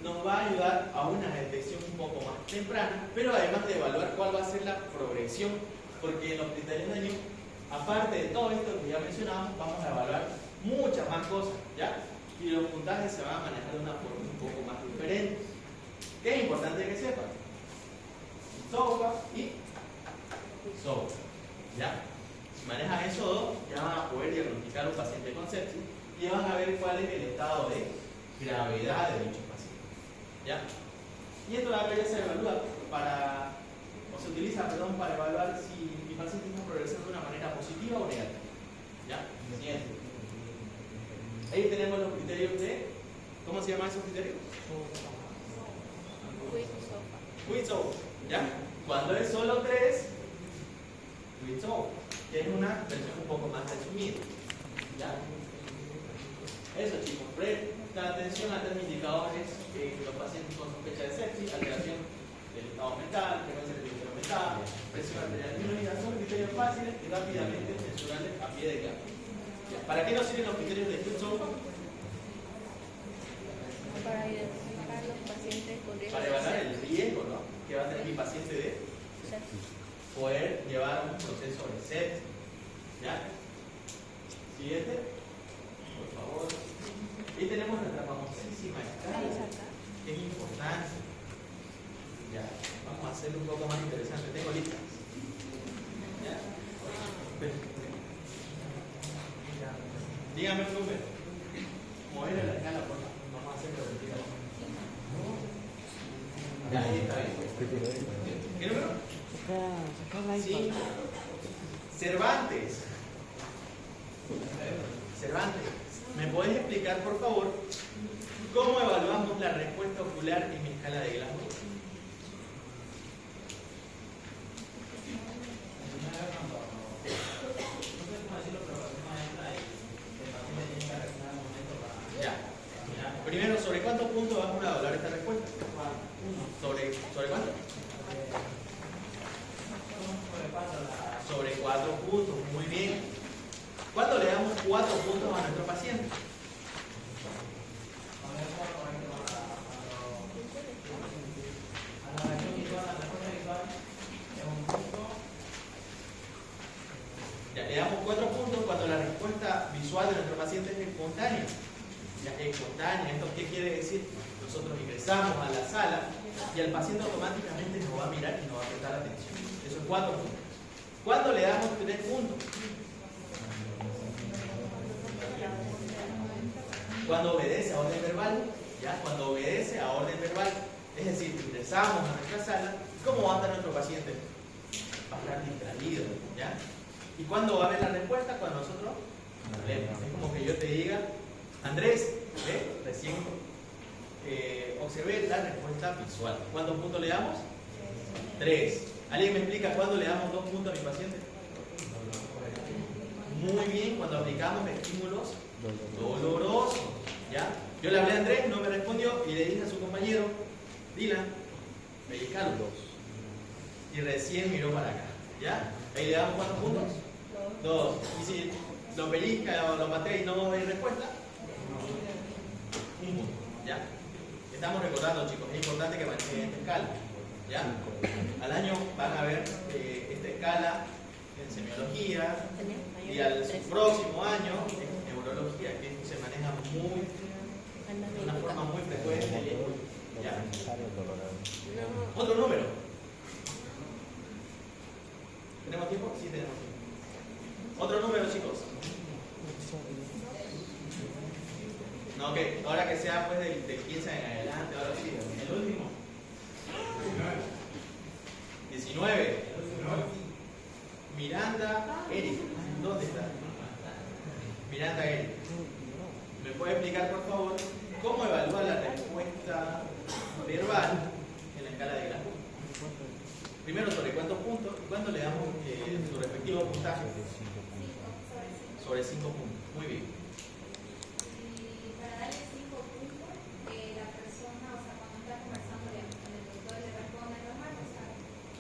nos va a ayudar a una detección un poco más temprana, pero además de evaluar cuál va a ser la progresión, porque en los criterios de NIU, aparte de todo esto que ya mencionábamos, vamos a evaluar muchas más cosas, ¿ya? Y los puntajes se van a manejar de una forma un poco más diferente. ¿Qué es importante que sepan? SOFA y SOFA, ¿ya? Si manejan esos dos, ya van a poder diagnosticar a un paciente con sepsis y van a ver cuál es el estado de gravedad de dicho paciente, ¿ya? Y esto ya se evalúa se utiliza para evaluar si mi paciente está progresando de una manera positiva o negativa, ¿ya? Siguiente. Ahí tenemos los criterios de, ¿cómo se llaman esos criterios? SOFA, ¿ya? Cuando es solo 3, SOFA, que es una versión un poco más resumida, ¿ya? Eso, chicos, presta atención a 3 indicadores que los pacientes con sospecha de sepsis, alteración del estado mental, frecuencia respiratoria aumentada, presión arterial disminuida, son criterios fáciles y rápidamente mensurables a pie de campo. ¿Para qué nos sirven los criterios de SOFA? Para identificar los pacientes con riesgo. Para evaluar el riesgo, ¿no?, que va a tener mi paciente de poder llevar un proceso de sepsis. ¿Ya? Siguiente, por favor. Y tenemos nuestra famosísima escala, que es importante. Ya, vamos a hacerlo un poco más interesante. Tengo listas. ¿Ya? Dígame un número. Mover la escala, por favor. Vamos a hacerlo de tiro. Ya, ahí está bien. ¿Qué número? Sí. Cervantes. Cervantes, ¿me podés explicar, por favor, cómo evaluamos la respuesta ocular en mi escala de Glasgow? Ya. Primero, ¿sobre cuántos puntos vamos a evaluar esta respuesta? ¿Sobre cuánto? Sobre 4 puntos, muy bien. ¿Cuándo le damos 4 puntos a nuestro paciente? Ya, le damos 4 puntos cuando la respuesta visual de nuestro paciente es espontánea. Ya, espontánea, ¿esto qué quiere decir? Nosotros ingresamos a la sala y el paciente automáticamente nos va a mirar y nos va a prestar atención. Eso es 4 puntos. ¿Cuándo le damos 3 puntos? Cuando obedece a orden verbal, ¿ya? Cuando obedece a orden verbal, es decir, ingresamos a nuestra sala, ¿cómo va a estar nuestro paciente? Va a estar distraído, ¿ya? ¿Y cuándo va a ver la respuesta? Cuando nosotros hablemos. Es como que yo te diga, Andrés, recién observé la respuesta visual. ¿Cuántos puntos le damos? 3. ¿Alguien me explica cuándo le damos 2 puntos a mi paciente? Muy bien, cuando aplicamos estímulos dolorosos, ¿ya? Yo le hablé a Andrés, no me respondió y le dije a su compañero, Dylan, pellizcalo. Y recién miró para acá, ¿ya? Ahí le damos ¿cuántos puntos? 2. Y si lo pellizca o lo patea y no hay respuesta, 1 punto, ¿ya? Estamos recordando, chicos, es importante que manejen esta escala, ¿ya? Al año van a ver esta escala en semiología y al próximo año en neurología, que se maneja de una forma muy frecuente, ¿ya? Otro número. ¿Tenemos tiempo? Sí, tenemos tiempo. Otro número, chicos. No, ok, ahora que sea pues del 15 en adelante, ahora sí, el último. 19. Miranda Eric. ¿Dónde está? Miranda Eric. ¿Me puede explicar, por favor, cómo evalúa la respuesta verbal en la escala de Glasgow? Primero, ¿sobre cuántos puntos? ¿Y cuándo le damos su respectivo puntaje? Sobre 5 puntos. Muy bien. Y para darle 5 puntos, la persona, o sea, cuando está conversando con el doctor, le responde normal, o sea,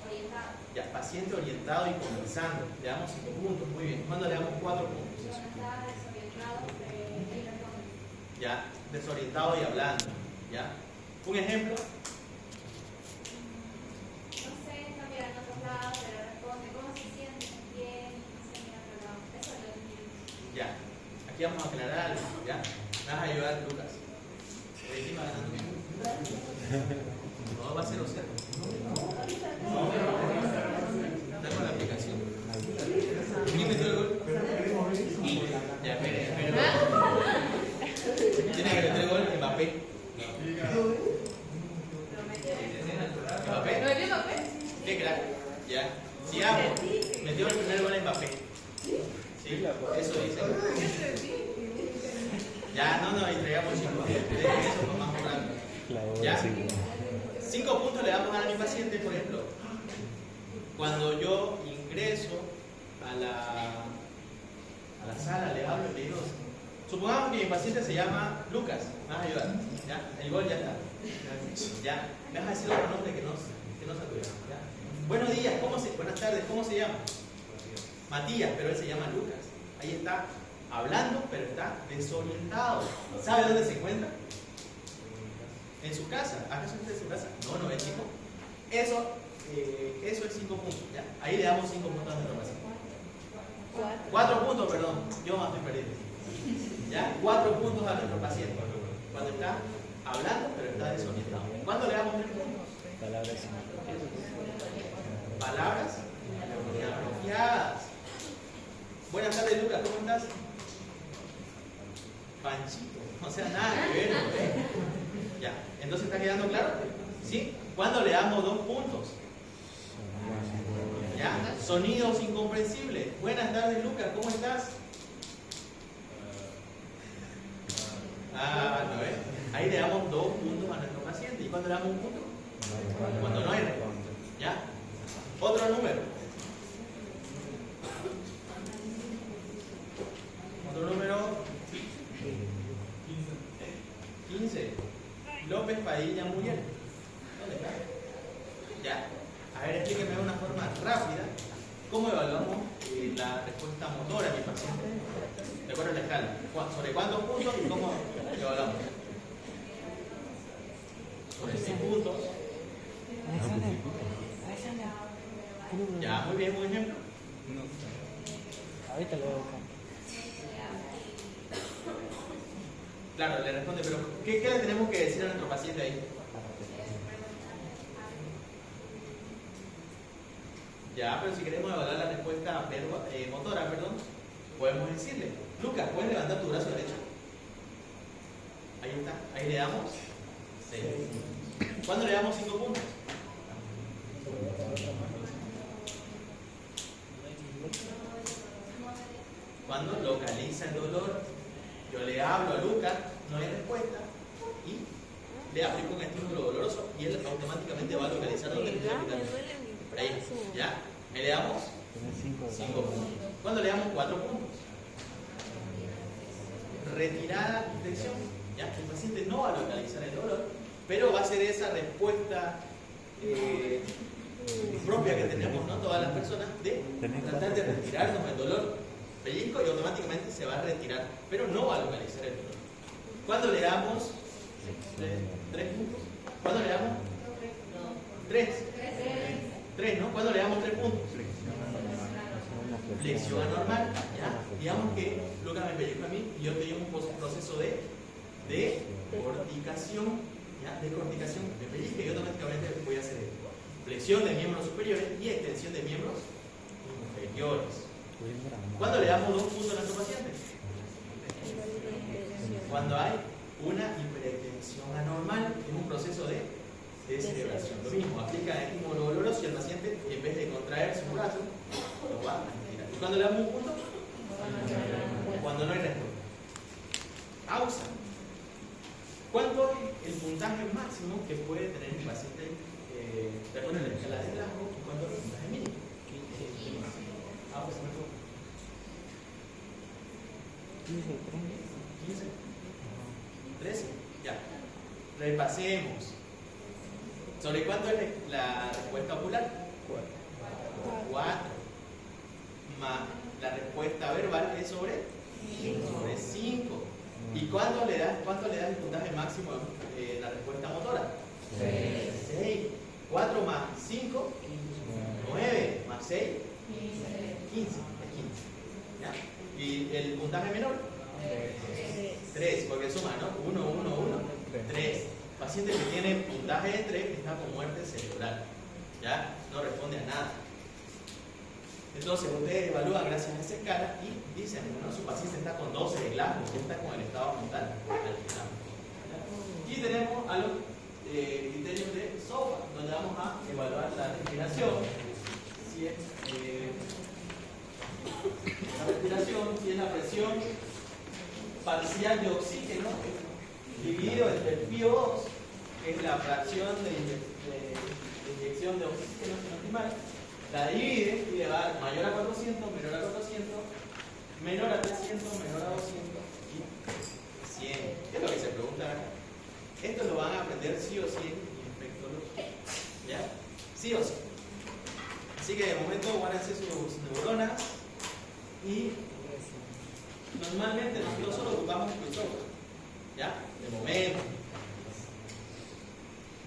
orientado. Ya, paciente orientado y conversando. Le damos 5 puntos. Muy bien. ¿Cuándo le damos 4 puntos? Cuando está desorientado, él responde. Ya, desorientado y hablando. ¿Ya? Un ejemplo. No sé, está mirando a otro lado, pero responde, ¿cómo se siente? Bien, no sé, mira a otro lado. Eso es lo que quiero. Ya. Aquí vamos a aclarar algo. ¿Ya? Me vas a ayudar, Lucas. ¿Quién va ganando bien? No, va a ser 0-0. Está con la aplicación. ¿Quién metió el gol? Ya, espere. Tiene que meter el gol Mbappé. ¿Mbappé? ¿Qué crack? Ya. Sigamos. Metió el primer gol Mbappé. Sí, eso dice. Ya, no, entregamos 5. Eso fue más rápido. ¿Ya? 5 puntos le damos a mi paciente, por ejemplo. Cuando yo ingreso a la sala, le hablo y le digo, supongamos que mi paciente se llama Lucas, me vas a ayudar, ¿ya? El gol ya está, ¿ya? Me vas a decir otro nombre que no se acuerda, ¿ya? Buenos días, buenas tardes, ¿cómo se llama? Matías, pero él se llama Lucas. Ahí está hablando, pero está desorientado. ¿Sabe dónde se encuentra? En su casa. ¿Acaso usted en su casa? No, es chico. Eso es 5 puntos, ¿ya? Ahí le damos 5 puntos a nuestro paciente. 4 puntos, perdón. Yo me estoy perdiendo. ¿Ya? 4 puntos a nuestro paciente. Cuando está hablando, pero está desorientado. ¿Cuándo le damos 3 puntos? Palabras inapropiadas. Buenas tardes, Lucas, ¿cómo estás? Panchito. O sea, nada que ver, ¿no? Ya. Entonces, ¿está quedando claro? ¿Sí? ¿Cuándo le damos 2 puntos? ¿Ya? Sonidos incomprensibles. Buenas tardes, Lucas, ¿cómo estás? No es. Ahí le damos 2 puntos a nuestro paciente. ¿Y cuándo le damos 1 punto? Cuando no hay respuesta. ¿Ya? Otro número. Otro número. 15. López Padilla Muriel. ¿Dónde está? Ya. A ver, explíqueme de una forma rápida cómo evaluamos la respuesta motora en mi paciente? De acuerdo a la escala. ¿Sobre cuántos puntos y cómo lo hablamos? Sobre 6 puntos. Ya, muy bien, buen ejemplo. Ahorita lo voy a buscar. Claro, le responde, pero ¿qué le tenemos que decir a nuestro paciente ahí? Ya, pero si queremos evaluar la respuesta motora, podemos decirle, Lucas, ¿puedes levantar tu brazo derecho? Ahí está, ahí le damos 6. ¿Cuándo le damos 5 puntos? Cuando localiza el dolor. Yo le hablo a Lucas, no hay respuesta, y le aplico un estímulo doloroso y él automáticamente va a localizar dónde le estoy aplicando. Ahí, ¿ya? Ahí le damos 5 puntos. ¿Cuándo le damos 4 puntos? Retirada infección. ¿Ya? El paciente no va a localizar el dolor, pero va a ser esa respuesta propia que tenemos, ¿no? Todas las personas, de tratar de retirarnos el dolor. Pellizco y automáticamente se va a retirar, pero no va a localizar el dolor. ¿Cuándo le damos 3 puntos? ¿Cuándo le damos 3? 3, ¿no? ¿Cuándo le damos 3 puntos? Flexión anormal, ¿ya? Digamos que Lucas me pellizca a mí y yo tengo un proceso de corticación, ¿ya? De corticación, me pellizca y automáticamente voy a hacer flexión de miembros superiores y extensión de miembros inferiores. ¿Cuándo le damos 2 puntos a nuestro paciente? Cuando hay una hiperextensión anormal en un proceso de celebración. Lo mismo, aplica el estímulo doloroso y el paciente, en vez de contraer su brazo, lo va a estirar. ¿Y cuándo le damos un punto? Cuando no hay respuesta. Pausa. ¿Cuánto es el puntaje máximo que puede tener el paciente de acuerdo a la escala de Glasgow y cuánto es el puntaje mínimo? Pausa. 15, 13, ya. Repasemos. ¿Sobre cuánto es la respuesta ocular? 4. Más la respuesta verbal es sobre 5. ¿Y cuánto le da el puntaje máximo en la respuesta motora? 6. 4 más 5, 9. Más 6, 15. ¿Ya? ¿Y el puntaje menor? 3, porque suma, ¿no? 1, 1, 1, 3. Paciente que tiene puntaje de 3 está con muerte cerebral. ¿Ya? No responde a nada. Entonces ustedes evalúan gracias a esa escala y dicen, bueno, su paciente está con 12 de Glasgow, que está con el estado mental alterado. Y tenemos a los criterios de SOFA, donde vamos a evaluar la respiración. Si es la respiración, si es la presión parcial de oxígeno dividido entre el PO2, que es la fracción de inyección de oxígeno optimal, la divide y le va a dar mayor a 400, menor a 400, menor a 300, menor a 200 y 100. ¿Qué es lo que se pregunta acá? Esto lo van a aprender sí o sí en infectología. ¿Ya? Sí o sí. Así que de momento guárdense sus neuronas y normalmente nosotros solo ocupamos Quicksilver. ¿Ya? De momento.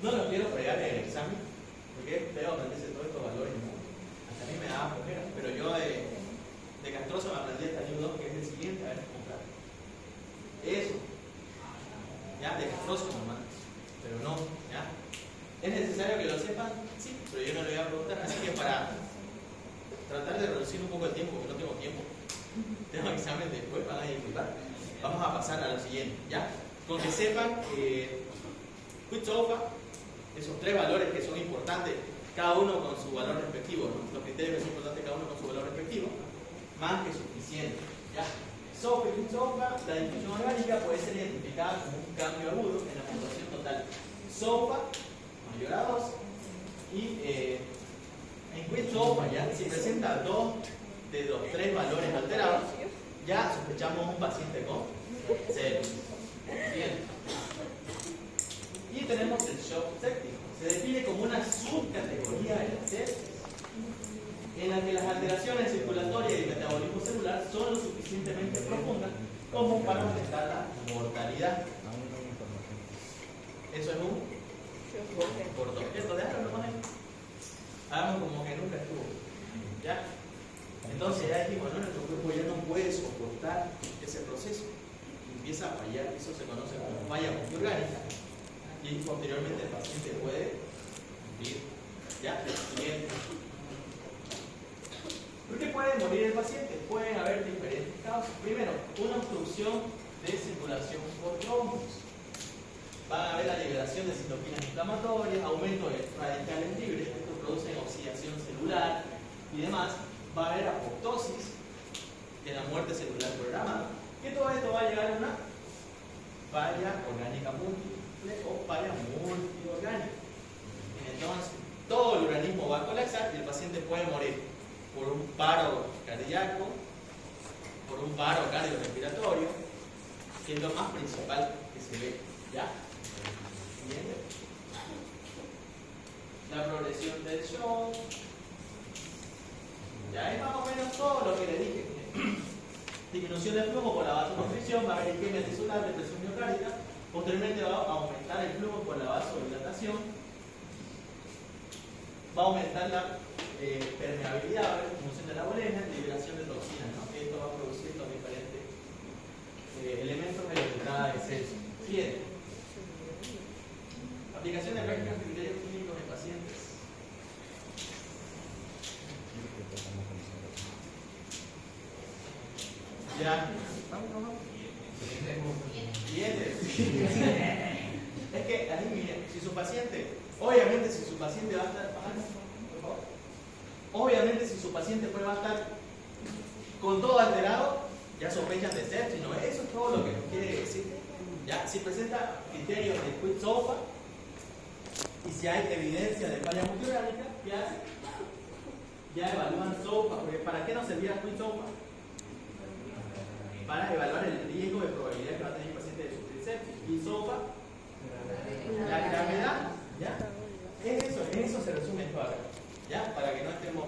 No los quiero fregar en el examen, porque es feo aprenderse todos estos valores, ¿no? Hasta a mí me daba flojera, pero yo de castroso me aprendí hasta el 2, que es el siguiente, a ver, comprar. Eso. ¿Ya? De castroso nomás, pero no, ¿ya? ¿Es necesario que lo sepan? Sí, pero yo no le voy a preguntar, así que para tratar de reducir un poco el tiempo, porque no tengo tiempo, tengo examen después, van a disfrutar. Vamos a pasar a lo siguiente, ¿ya? Con que sepan Quicksilver, esos 3 valores que son importantes, cada uno con su valor respectivo, ¿no? Los criterios que son importantes, cada uno con su valor respectivo, más que suficiente, ¿ya? Sobre Quicksilver, la difusión orgánica puede ser identificada como un cambio agudo en la puntuación total. SOFA mayor a 2 y en Quicksilver ya si presenta 2 de los 3 valores alterados, ya sospechamos un paciente con sepsis. Bien. Y tenemos el shock séptico. Se define como una subcategoría de la sepsis en la que las alteraciones circulatorias y aumentar la mortalidad. Eso es un cortoobjeto. Déjalo nomás ahí. Hagamos como que nunca estuvo. ¿Ya? Entonces ya dijimos, ¿no? Nuestro cuerpo ya no puede soportar ese proceso. Empieza a fallar. Eso se conoce como falla multiorgánica. Y posteriormente el paciente puede morir. ¿Ya? Siguiente. ¿Por qué puede morir el paciente? Pueden haber diferentes causas. Primero, una obstrucción de circulación por trombos. Va a haber la liberación de citoquinas inflamatorias, aumento de radicales libres, esto produce oxidación celular y demás. Va a haber apoptosis, que es la muerte celular programada. Que todo esto va a llegar a una falla orgánica múltiple o falla multiorgánica. Entonces, todo el organismo va a colapsar y el paciente puede morir por un paro cardíaco, por un paro cardiorrespiratorio, que es lo más principal que se ve. ¿Ya? ¿Entienden? La progresión del shock. Ya es más o menos todo lo que les dije. Disminución del flujo por la vasoconstricción, va a haber isquemia tisular, depresión miocárdica. Posteriormente va a aumentar el flujo por la vasodilatación. Va a aumentar la permeabilidad, va a haber disminución de la volemia, liberación de toxinas, ¿no? Esto va a producir los diferentes elementos de la entrada de exceso. 7. Aplicación de prácticas de criterios clínicos en pacientes. Ya. Es que ahí miren, si su paciente, obviamente si su paciente va a estar, por favor, obviamente si su paciente va a estar con todo alterado, ya sospechan de sepsis, ¿no? Eso es todo lo que nos quiere decir. Ya, si presenta criterios de Quist-Sofa y si hay evidencia de falla multiorgánica, ¿qué hacen? Ya evalúan SOFA, porque ¿para qué nos servía Quist-Sofa? Para evaluar el riesgo de probabilidad que va a tener el paciente de sufrir sepsis. Y SOFA, la gravedad, ¿ya? Es eso, en eso se resume esto acá, ¿ya? Para que no estemos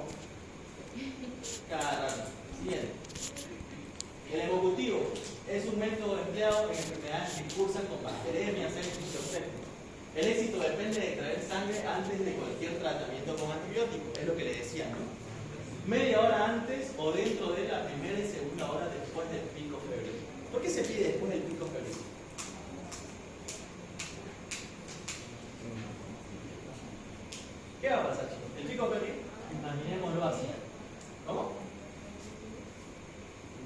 cada rato. Siguiente. El hemocutivo es un método empleado en enfermedades que cursan con bacteremia, sepsis o sepsis. El éxito depende de traer sangre antes de cualquier tratamiento con antibióticos, es lo que le decía, ¿no? Media hora antes o dentro de la primera y segunda hora después del pico febril. ¿Por qué se pide después del pico febril? ¿Qué va a pasar, chicos? El pico febril, imaginémoslo así. ¿Cómo?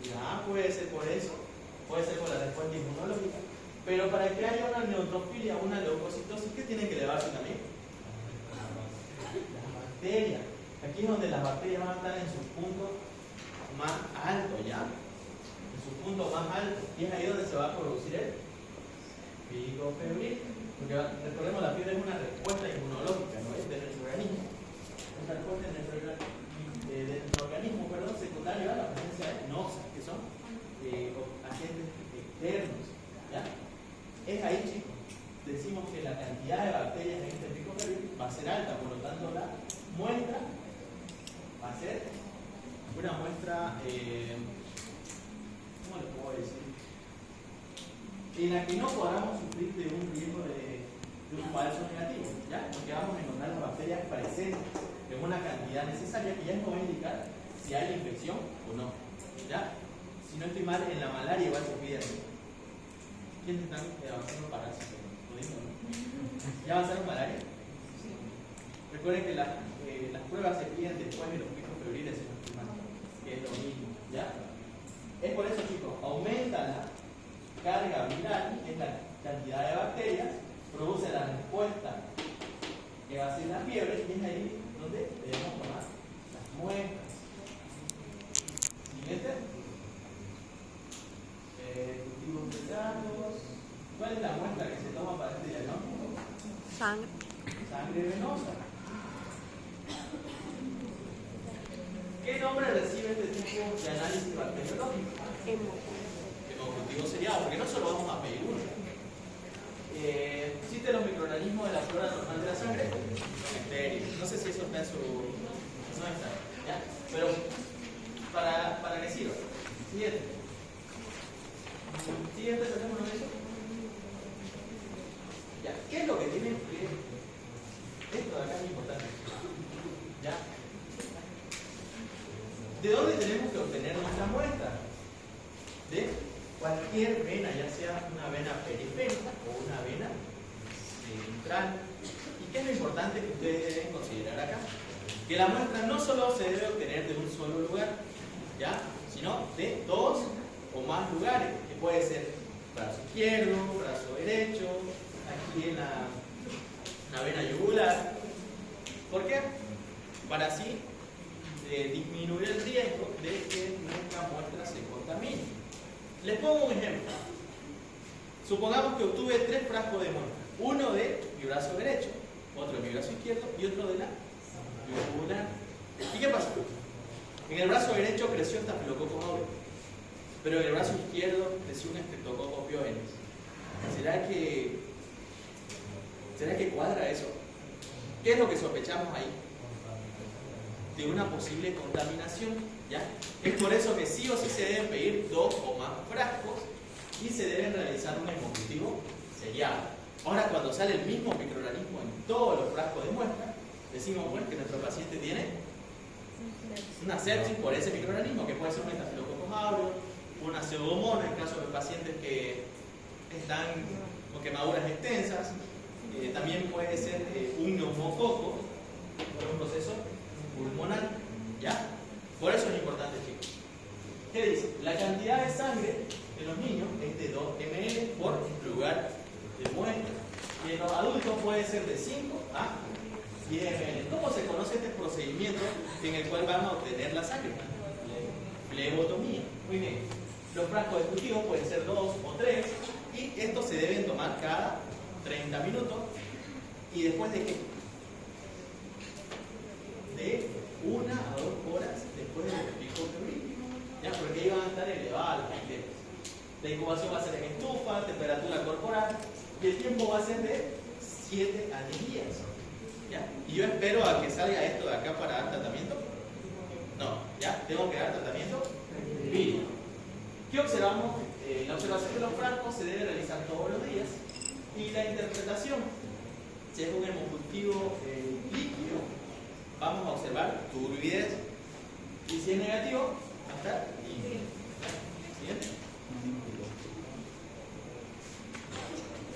Ya, puede ser por eso, puede ser por la respuesta inmunológica. Pero para que haya una neutrofilia, una leucocitosis, ¿qué tiene que elevarse también? Las bacterias. Aquí es donde las bacterias van a estar en su punto más alto, ¿ya? En su punto más alto. Y es ahí donde se va a producir el pico febril. Porque recordemos, la fiebre es una respuesta inmunológica, ¿no? Es de nuestro organismo. Una respuesta de nuestro organismo, secundaria a la presencia de noxas, que son agentes externos, ¿ya? Es ahí, chicos. Decimos que la cantidad de bacterias en este pico febril va a ser alta, por lo tanto la muestra va a ser una muestra, ¿cómo le puedo decir? En la que no podamos sufrir de un riesgo de un falso negativo, ¿ya? Porque vamos a encontrar las bacterias presentes en una cantidad necesaria que ya nos va a indicar si hay infección o no, ¿ya? Si no estoy mal, en la malaria igual se pide así. ¿Quiénes están avanzando parásitos? ¿Ya avanzaron malaria? Sí. Recuerden que las pruebas se piden después de los picos febriles, que es lo mismo, ¿ya? Es por eso, chicos, aumenta la carga viral, que es la cantidad de bacterias, produce la respuesta que va a ser la fiebre, y es ahí donde debemos tomar las muestras. Siguiente. Cultivos de datos. ¿Cuál es la muestra que se toma para este diagnóstico? Sangre. Sangre venosa. ¿Qué nombre recibe este tipo de análisis bacteriológico? Hemocultivo seriado, porque no solo vamos a pedir uno. ¿Existen los microorganismos de la flora normal de la sangre? No sé si eso está en su... No está, ¿ya? Pero, ¿para qué sirve? Siguiente. Siguiente, hacemos eso. Ya, ¿qué es lo que tienen que... Esto de acá es importante. ¿Ya? ¿De dónde tenemos que obtener nuestra muestra? De cualquier vena, ya sea una vena periférica o una vena central. ¿Y qué es lo importante que ustedes deben considerar acá? Que la muestra no solo se debe obtener de un solo lugar, ¿ya? Sino de dos o más lugares, que puede ser brazo izquierdo, brazo derecho, aquí en la vena yugular. ¿Por qué? Para así disminuir el riesgo de que nuestra muestra se contamine. Les pongo un ejemplo. Supongamos que obtuve 3 frascos de muestra. Uno de mi brazo derecho, otro de mi brazo izquierdo y otro de la yugular. ¿Y qué pasó? En el brazo derecho creció Staphylococcus aureus, pero en el brazo izquierdo creció un Streptococcus pyogenes. ¿Será que cuadra eso? ¿Qué es lo que sospechamos ahí? De una posible contaminación, ¿ya? Es por eso que sí o sí se deben pedir 2 o más frascos y se deben realizar un hemocultivo sellado. Ahora, cuando sale el mismo microorganismo en todos los frascos de muestra, decimos, bueno, que nuestro paciente tiene una sepsis por ese microorganismo, que puede ser un Staphylococcus aureus, una pseudomonas en caso de pacientes que están con quemaduras extensas, también puede ser un neumococo por un proceso pulmonar, ¿ya? Por eso es importante, chicos. ¿Qué dice? La cantidad de sangre de los niños es de 2 ml por lugar de muestra. Y en los adultos puede ser de 5 a 10 ml. ¿Cómo se conoce este procedimiento en el cual van a obtener la sangre? Flebotomía. Muy bien. Los frascos de cultivo pueden ser 2 o 3 y estos se deben tomar cada 30 minutos. ¿Y después de qué? De 1 a 2 horas después del pico febril, ¿ya? Porque ahí van a estar elevadas las bacterias. La incubación va a ser en estufa, temperatura corporal, y el tiempo va a ser de 7 a 10 días, ¿ya? Y yo espero a que salga esto de acá para dar tratamiento. No, ¿ya? Tengo que dar tratamiento vírico. ¿Qué observamos? La observación de los frascos se debe realizar todos los días, y la interpretación, si es un hemocultivo líquido, vamos a observar turbidez, y si es negativo, va a estar limpio. ¿Siguiente?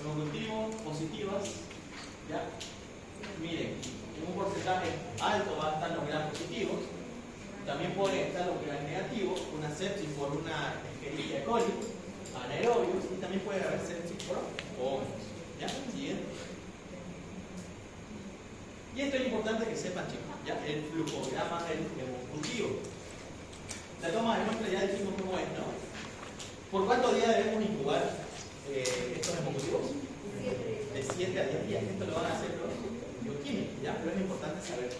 Hemocultivos positivas, ¿ya? Miren, en un porcentaje alto van a estar los gram positivos, también pueden estar los gram negativos, una sepsis por una Escherichia coli, anaerobios, y también puede haber sepsis por hongos. ¿Ya? Siguiente. Y esto es importante que sepan, chicos, ¿ya? El flujograma del hemocultivo. La toma de muestra ya dijimos cómo es, ¿no? ¿Por cuántos días debemos incubar estos hemocultivos? De 7 a 10 días. Esto lo van a hacer los bioquímicos, ¿ya? Pero es importante saber.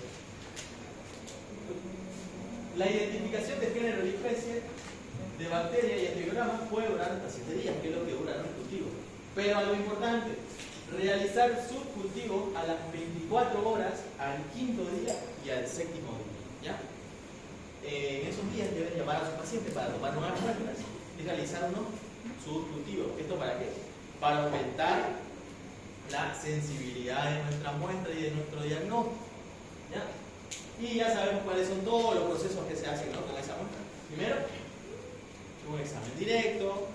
La identificación de género y especie de bacteria y estereograma puede durar hasta 7 días, que es lo que dura el cultivo. Pero algo importante, realizar subcultivo a las 24 horas al 5.º día y al 7.º día, ¿ya? En esos días deben llamar a su paciente para tomar nuevas muestras y realizar unos subcultivos. ¿Esto para qué? Para aumentar la sensibilidad de nuestra muestra y de nuestro diagnóstico, ¿ya? Y ya sabemos cuáles son todos los procesos que se hacen, ¿no? Con esa muestra. Primero, un examen directo,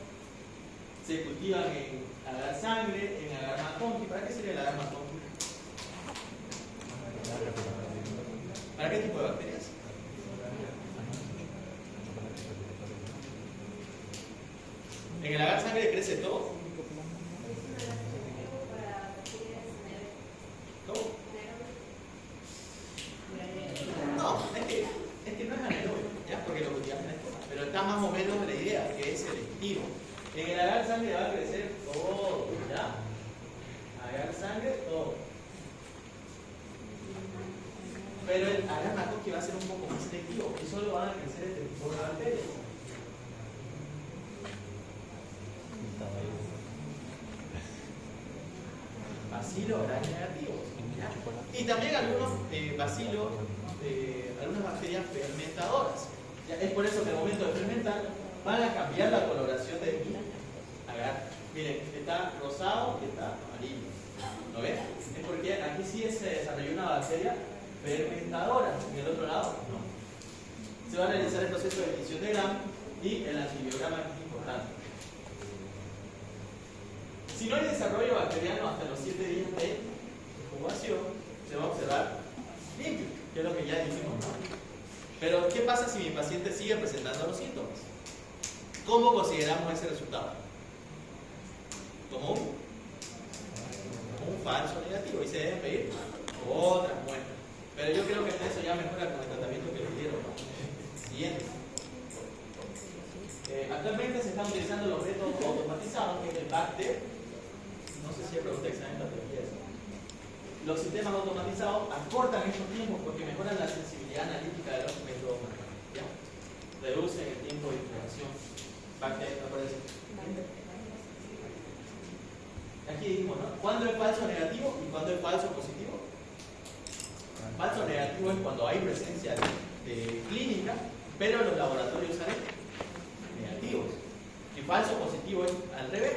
se cultivan en agar sangre, en agar maconqui. ¿Para qué sirve el agar maconqui? ¿Para qué tipo de bacterias? En el agar sangre crece todo. ¿Cómo? No, es que no es anaerobio, ¿ya? Porque lo cultivamos en esto. Pero está más o menos la idea, que es selectivo. En el agar sangre va a crecer todo, ¿ya? Agar sangre, todo. Pero el agar maconqui va a ser un poco más selectivo y solo van a crecer este tipo de bacterias. Bacilos gram negativos, ¿ya? Y también algunos bacilos, algunas bacterias fermentadoras, ¿ya? Es por eso que al momento de fermentar van a cambiar la coloración de mi agarra. Miren, está rosado y está amarillo. ¿Lo ven? Es porque aquí sí se desarrolló una bacteria fermentadora, en el otro lado no. Se va a realizar el proceso de edición de Gram y el antibiograma es importante. Si no hay desarrollo bacteriano hasta los 7 días de incubación, se va a observar limpio, que es lo que ya dijimos, ¿no? Pero, ¿qué pasa si mi paciente sigue presentando los síntomas? ¿Cómo consideramos ese resultado? Como un falso negativo, y se deben pedir otras muestras. Pero yo creo que eso ya mejora con el tratamiento que les dieron, ¿no? Siguiente. Actualmente se están utilizando los métodos automatizados, que es el BACTER. No sé si hay pregunta de examen de patología eso. Los sistemas automatizados acortan estos tiempos porque mejoran la sensibilidad analítica de los métodos manuales. ¿Ya? Reducen el tiempo de integración. BACTER, ¿me parece? Aquí dijimos, ¿no? ¿Cuándo es falso negativo y cuándo es falso positivo? Falso negativo es cuando hay presencia de clínica, pero los laboratorios salen negativos. Y falso positivo es al revés,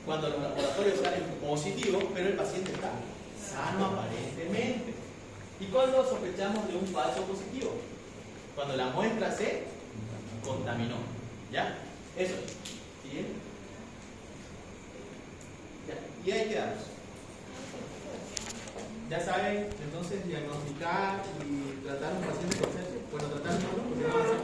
cuando los laboratorios salen positivos, pero el paciente está sano aparentemente. ¿Y cuándo sospechamos de un falso positivo? Cuando la muestra se contaminó. ¿Ya? Eso. ¿Bien? Ya. Y ahí quedamos. Ya saben, entonces, diagnosticar y tratar a un paciente con sepsis. Bueno, tratar no, porque no va a ser